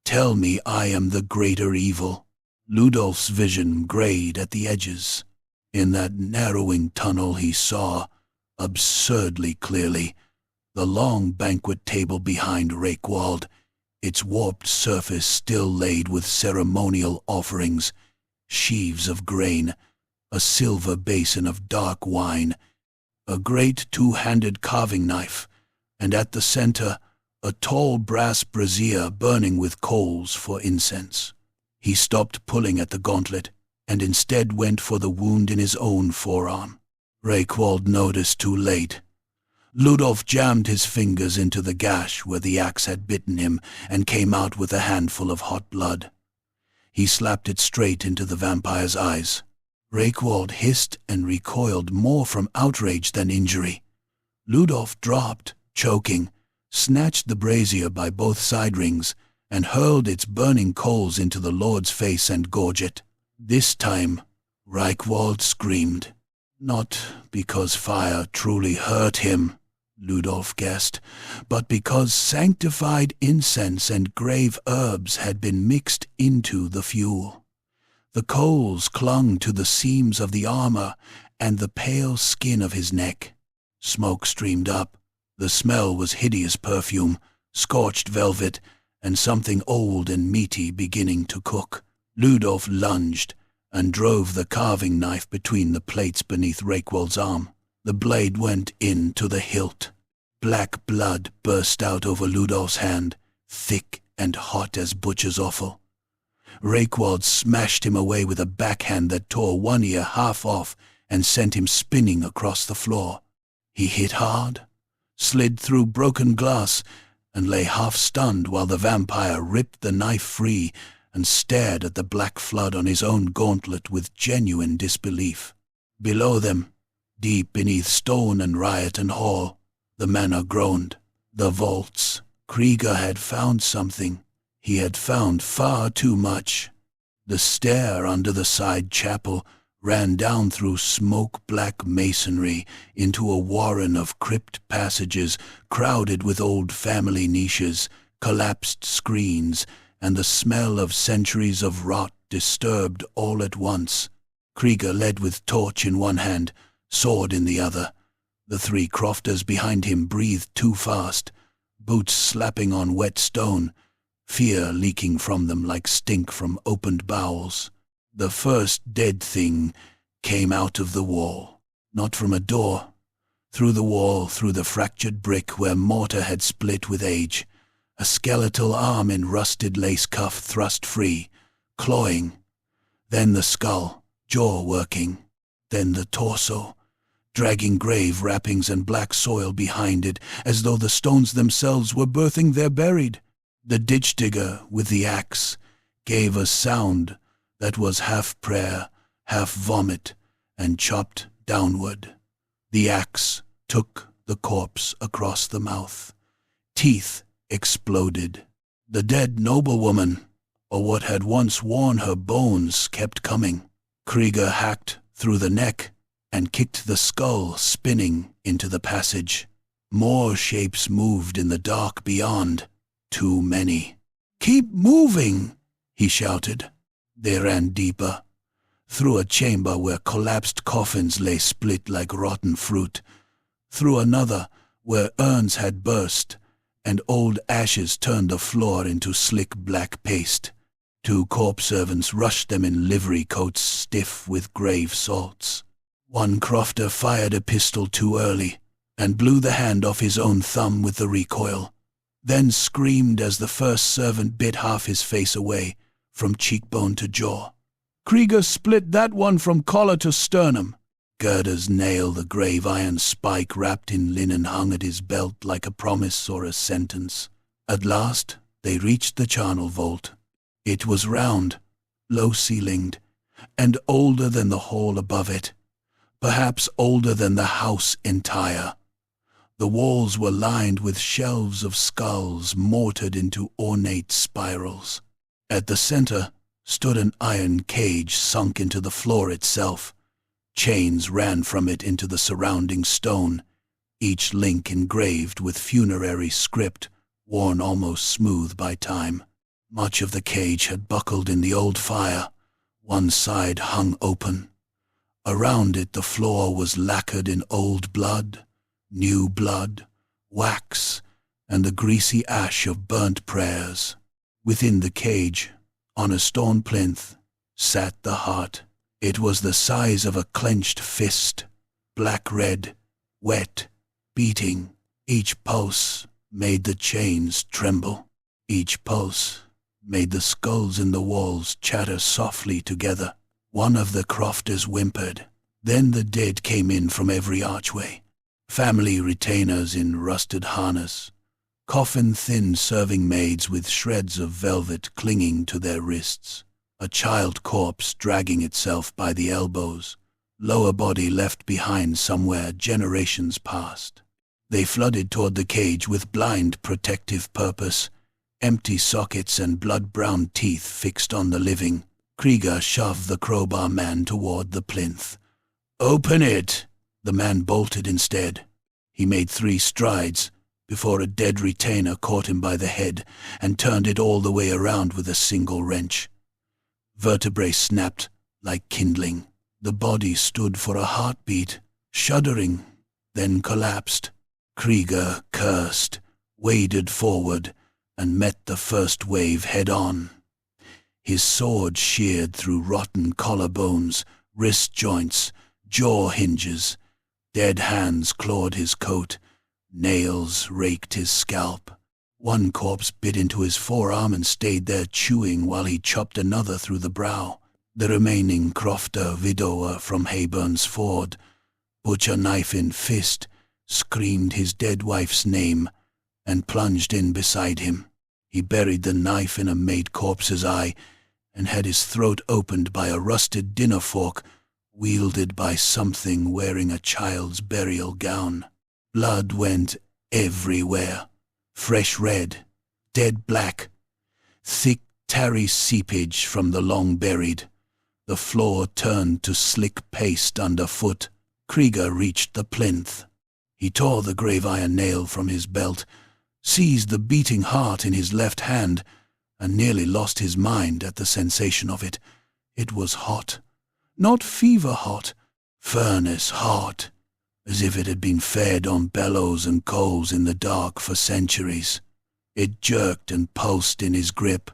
Tell me I am the greater evil." Ludolf's vision grayed at the edges. In that narrowing tunnel he saw, absurdly clearly, the long banquet table behind Rayquald, its warped surface still laid with ceremonial offerings, sheaves of grain, a silver basin of dark wine, a great two-handed carving knife, and at the center, a tall brass brazier burning with coals for incense. He stopped pulling at the gauntlet, and instead went for the wound in his own forearm. Rayquald noticed too late. Ludolf jammed his fingers into the gash where the axe had bitten him and came out with a handful of hot blood. He slapped it straight into the vampire's eyes. Rayquald hissed and recoiled more from outrage than injury. Ludolf dropped, choking, snatched the brazier by both side rings, and hurled its burning coals into the lord's face and gorget. This time, Rayquald screamed. Not because fire truly hurt him, Ludolf guessed, but because sanctified incense and grave herbs had been mixed into the fuel. The coals clung to the seams of the armor and the pale skin of his neck. Smoke streamed up. The smell was hideous perfume, scorched velvet, and something old and meaty beginning to cook. Ludolf lunged and drove the carving knife between the plates beneath Rayquald's arm. The blade went into the hilt. Black blood burst out over Ludolf's hand, thick and hot as butcher's offal. Rayquald smashed him away with a backhand that tore one ear half off and sent him spinning across the floor. He hit hard, slid through broken glass, and lay half-stunned while the vampire ripped the knife free and stared at the black flood on his own gauntlet with genuine disbelief. Below them, deep beneath stone and riot and hall, the manor groaned. The vaults. Krieger had found something. He had found far too much. The stair under the side chapel ran down through smoke-black masonry into a warren of crypt passages crowded with old family niches, collapsed screens, and the smell of centuries of rot disturbed all at once. Krieger led with torch in one hand, sword in the other. The three crofters behind him breathed too fast, boots slapping on wet stone, fear leaking from them like stink from opened bowels. The first dead thing came out of the wall, not from a door. Through the wall, through the fractured brick where mortar had split with age, a skeletal arm in rusted lace cuff thrust free, clawing. Then the skull, jaw working. Then the torso, dragging grave wrappings and black soil behind it, as though the stones themselves were birthing their buried. The ditch digger with the axe gave a sound that was half prayer, half vomit, and chopped downward. The axe took the corpse across the mouth. Teeth exploded. The dead noblewoman, or what had once worn her bones, kept coming. Krieger hacked through the neck and kicked the skull spinning into the passage. More shapes moved in the dark beyond. Too many. "Keep moving," he shouted. They ran deeper, through a chamber where collapsed coffins lay split like rotten fruit, through another where urns had burst, and old ashes turned the floor into slick black paste. Two corpse servants rushed them in livery coats stiff with grave salts. One crofter fired a pistol too early, and blew the hand off his own thumb with the recoil. then screamed as the first servant bit half his face away, from cheekbone to jaw. Krieger split that one from collar to sternum. Gerda's nail, the grave iron spike wrapped in linen, hung at his belt like a promise or a sentence. At last they reached the charnel vault. It was round, low-ceilinged, and older than the hall above it, perhaps older than the house entire. The walls were lined with shelves of skulls mortared into ornate spirals. At the center stood an iron cage sunk into the floor itself. Chains ran from it into the surrounding stone, each link engraved with funerary script, worn almost smooth by time. Much of the cage had buckled in the old fire. One side hung open. Around it the floor was lacquered in old blood, new blood, wax, and the greasy ash of burnt prayers. Within the cage, on a stone plinth, sat the heart. It was the size of a clenched fist, black-red, wet, beating. Each pulse made the chains tremble. Each pulse made the skulls in the walls chatter softly together. One of the crofters whimpered. Then the dead came in from every archway. Family retainers in rusted harness, coffin-thin serving maids with shreds of velvet clinging to their wrists, a child corpse dragging itself by the elbows, lower body left behind somewhere generations past. They flooded toward the cage with blind protective purpose, empty sockets and blood-brown teeth fixed on the living. Krieger shoved the crowbar man toward the plinth. "Open it!" The man bolted instead. He made 3 strides before a dead retainer caught him by the head and turned it all the way around with a single wrench. Vertebrae snapped like kindling. The body stood for a heartbeat, shuddering, then collapsed. Krieger cursed, waded forward, and met the first wave head-on. His sword sheared through rotten collarbones, wrist joints, jaw hinges. Dead hands clawed his coat. Nails raked his scalp. One corpse bit into his forearm and stayed there chewing while he chopped another through the brow. The remaining crofter widower from Hayburn's Ford, butcher knife in fist, screamed his dead wife's name and plunged in beside him. He buried the knife in a maid corpse's eye and had his throat opened by a rusted dinner fork wielded by something wearing a child's burial gown. Blood went everywhere, fresh red, dead black, thick tarry seepage from the long buried. The floor turned to slick paste underfoot. Krieger reached the plinth. He tore the grave iron nail from his belt, seized the beating heart in his left hand, and nearly lost his mind at the sensation of it. It was hot. Not fever hot, furnace hot, as if it had been fed on bellows and coals in the dark for centuries. It jerked and pulsed in his grip,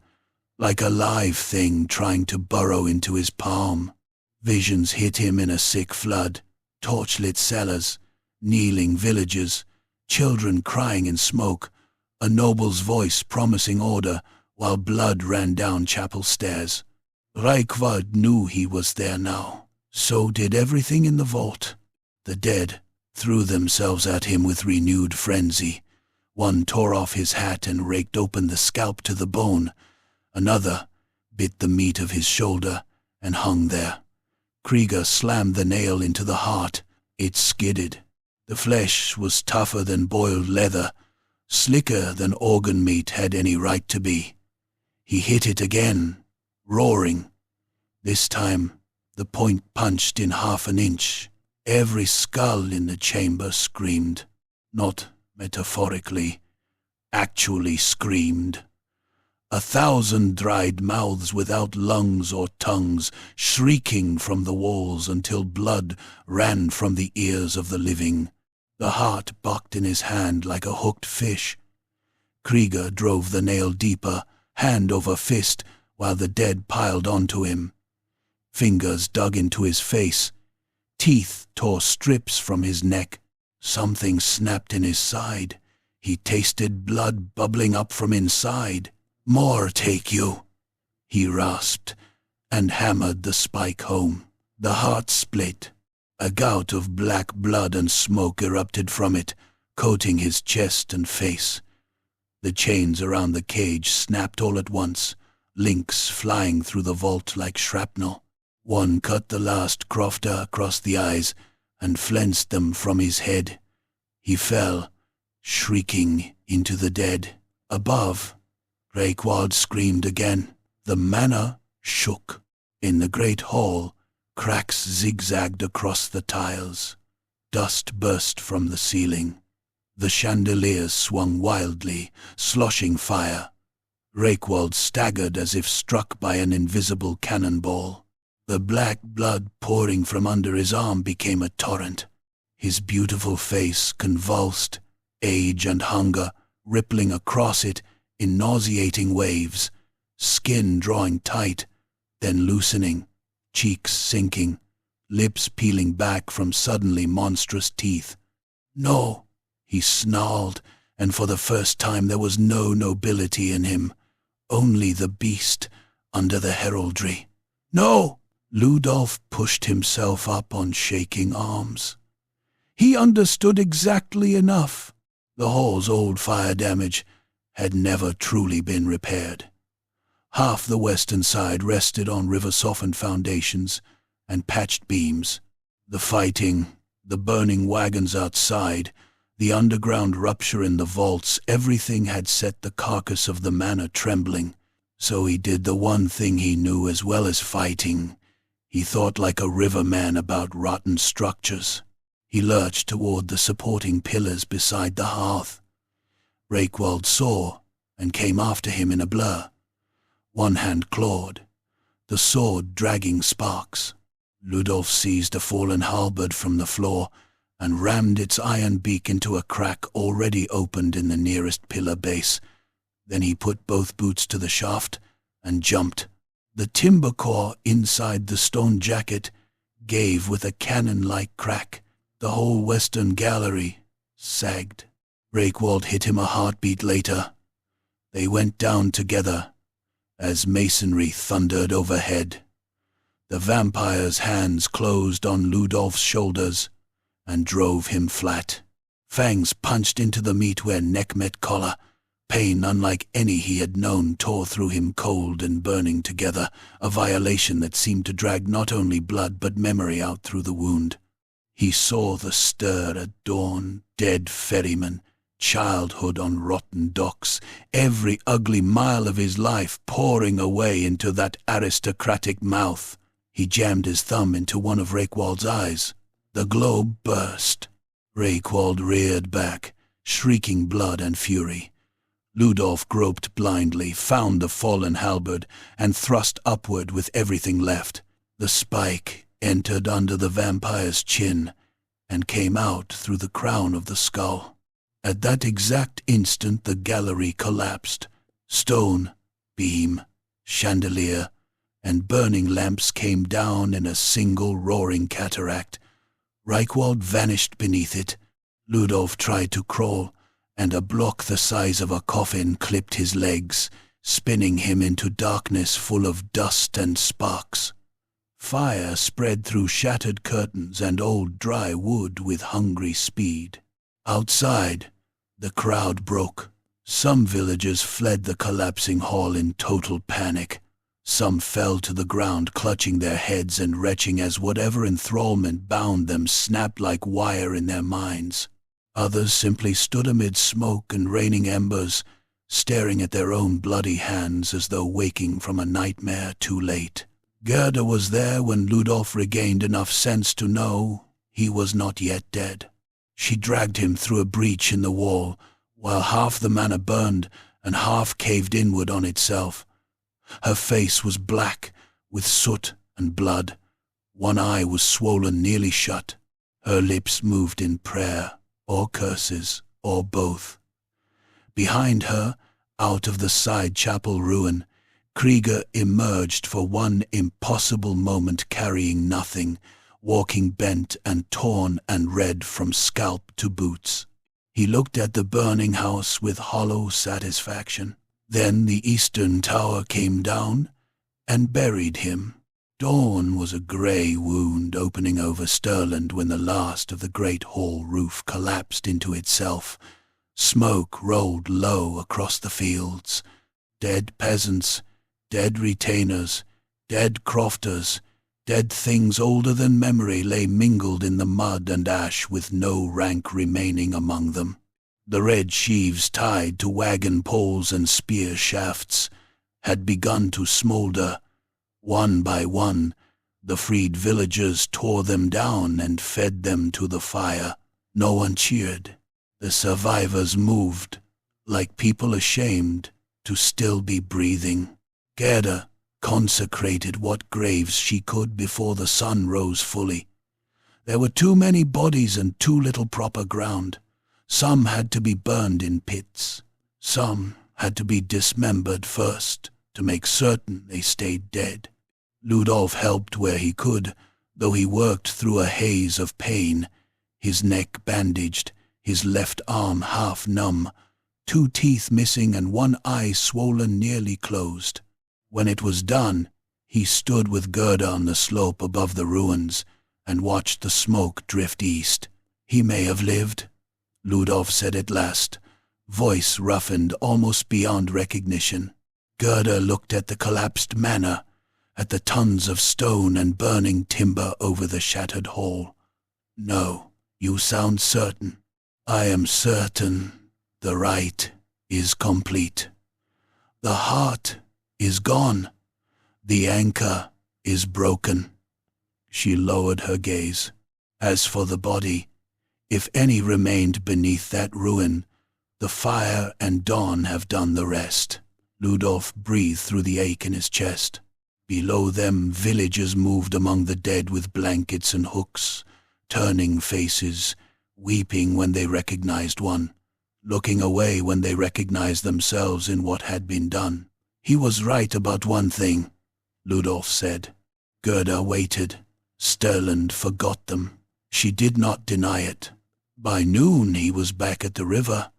like a live thing trying to burrow into his palm. Visions hit him in a sick flood, torchlit cellars, kneeling villagers, children crying in smoke, a noble's voice promising order while blood ran down chapel stairs. Reichwald knew he was there now. So did everything in the vault. The dead threw themselves at him with renewed frenzy. One tore off his hat and raked open the scalp to the bone. Another bit the meat of his shoulder and hung there. Krieger slammed the nail into the heart. It skidded. The flesh was tougher than boiled leather, slicker than organ meat had any right to be. He hit it again, roaring. This time, the point punched in half an inch. Every skull in the chamber screamed. Not metaphorically, actually screamed. 1,000 dried mouths without lungs or tongues, shrieking from the walls until blood ran from the ears of the living. The heart bucked in his hand like a hooked fish. Krieger drove the nail deeper, hand over fist, while the dead piled onto him. Fingers dug into his face. Teeth tore strips from his neck. Something snapped in his side. He tasted blood bubbling up from inside. "More take you," he rasped, and hammered the spike home. The heart split. A gout of black blood and smoke erupted from it, coating his chest and face. The chains around the cage snapped all at once, links flying through the vault like shrapnel. One cut the last crofter across the eyes and flensed them from his head. He fell, shrieking, into the dead. Above, Rayquaid screamed again. The manor shook. In the great hall, cracks zigzagged across the tiles. Dust burst from the ceiling. The chandeliers swung wildly, sloshing fire. Rayquaid staggered as if struck by an invisible cannonball. The black blood pouring from under his arm became a torrent. His beautiful face convulsed, age and hunger rippling across it in nauseating waves, skin drawing tight, then loosening, cheeks sinking, lips peeling back from suddenly monstrous teeth. "No," he snarled, and for the first time there was no nobility in him, only the beast under the heraldry. "No!" Ludolf pushed himself up on shaking arms. He understood exactly enough. The hall's old fire damage had never truly been repaired. Half the western side rested on river-softened foundations and patched beams. The fighting, the burning wagons outside, the underground rupture in the vaults, everything had set the carcass of the manor trembling. So he did the one thing he knew as well as fighting. He thought like a riverman about rotten structures. He lurched toward the supporting pillars beside the hearth. Rayquaid saw and came after him in a blur. One hand clawed, the sword dragging sparks. Ludolf seized a fallen halberd from the floor and rammed its iron beak into a crack already opened in the nearest pillar base. Then he put both boots to the shaft and jumped. The timber core inside the stone jacket gave with a cannon-like crack. The whole western gallery sagged. Rayquaid hit him a heartbeat later. They went down together as masonry thundered overhead. The vampire's hands closed on Ludolf's shoulders and drove him flat. Fangs punched into the meat where neck met collar. Pain unlike any he had known tore through him cold and burning together, a violation that seemed to drag not only blood but memory out through the wound. He saw the stir at dawn, dead ferrymen, childhood on rotten docks, every ugly mile of his life pouring away into that aristocratic mouth. He jammed his thumb into one of Rayquaid's eyes. The globe burst. Rayquaid reared back, shrieking blood and fury. Ludolf groped blindly, found the fallen halberd, and thrust upward with everything left. The spike entered under the vampire's chin and came out through the crown of the skull. At that exact instant the gallery collapsed. Stone, beam, chandelier, and burning lamps came down in a single roaring cataract. Rayquaid vanished beneath it. Ludolf tried to crawl, and a block the size of a coffin clipped his legs, spinning him into darkness full of dust and sparks. Fire spread through shattered curtains and old dry wood with hungry speed. Outside, the crowd broke. Some villagers fled the collapsing hall in total panic. Some fell to the ground, clutching their heads and retching as whatever enthrallment bound them snapped like wire in their minds. Others simply stood amid smoke and raining embers, staring at their own bloody hands as though waking from a nightmare too late. Gerda was there when Ludolf regained enough sense to know he was not yet dead. She dragged him through a breach in the wall, while half the manor burned and half caved inward on itself. Her face was black with soot and blood. One eye was swollen nearly shut. Her lips moved in prayer, or curses, or both. Behind her, out of the side chapel ruin, Krieger emerged for one impossible moment carrying nothing, walking bent and torn and red from scalp to boots. He looked at the burning house with hollow satisfaction. Then the eastern tower came down and buried him. Dawn was a grey wound opening over Stirland when the last of the great hall roof collapsed into itself. Smoke rolled low across the fields. Dead peasants, dead retainers, dead crofters, dead things older than memory lay mingled in the mud and ash with no rank remaining among them. The red sheaves tied to wagon poles and spear shafts had begun to smoulder. One by one, the freed villagers tore them down and fed them to the fire. No one cheered. The survivors moved, like people ashamed to still be breathing. Gerda consecrated what graves she could before the sun rose fully. There were too many bodies and too little proper ground. Some had to be burned in pits. Some had to be dismembered first to make certain they stayed dead. Ludolf helped where he could, though he worked through a haze of pain, his neck bandaged, his left arm half numb, 2 teeth missing and 1 eye swollen nearly closed. When it was done, he stood with Gerda on the slope above the ruins and watched the smoke drift east. He may have lived, Ludolf said at last, voice roughened almost beyond recognition. Gerda looked at the collapsed manor, at the tons of stone and burning timber over the shattered hall. No, you sound certain. I am certain the rite is complete. The heart is gone. The anchor is broken. She lowered her gaze. As for the body, if any remained beneath that ruin, the fire and dawn have done the rest. Ludolf breathed through the ache in his chest. Below them, villagers moved among the dead with blankets and hooks, turning faces, weeping when they recognized one, looking away when they recognized themselves in what had been done. He was right about one thing, Ludolf said. Gerda waited. Stirland forgot them. She did not deny it. By noon he was back at the river,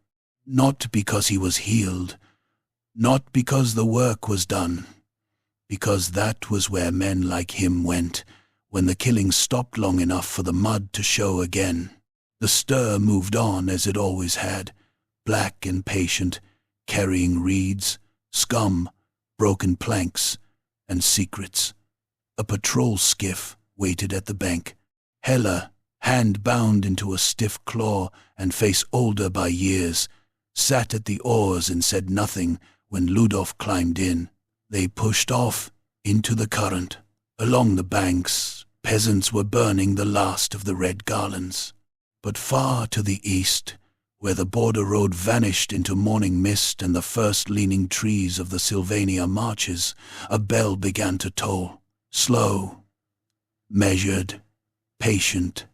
not because he was healed, not because the work was done, because that was where men like him went when the killing stopped long enough for the mud to show again. The stir moved on as it always had, black and patient, carrying reeds, scum, broken planks, and secrets. A patrol skiff waited at the bank. Hela, hand bound into a stiff claw and face older by years, sat at the oars and said nothing when Ludolf climbed in. They pushed off into the current. Along the banks, peasants were burning the last of the red garlands. But far to the east, where the border road vanished into morning mist and the first leaning trees of the Sylvania marches, a bell began to toll. Slow, measured, patient,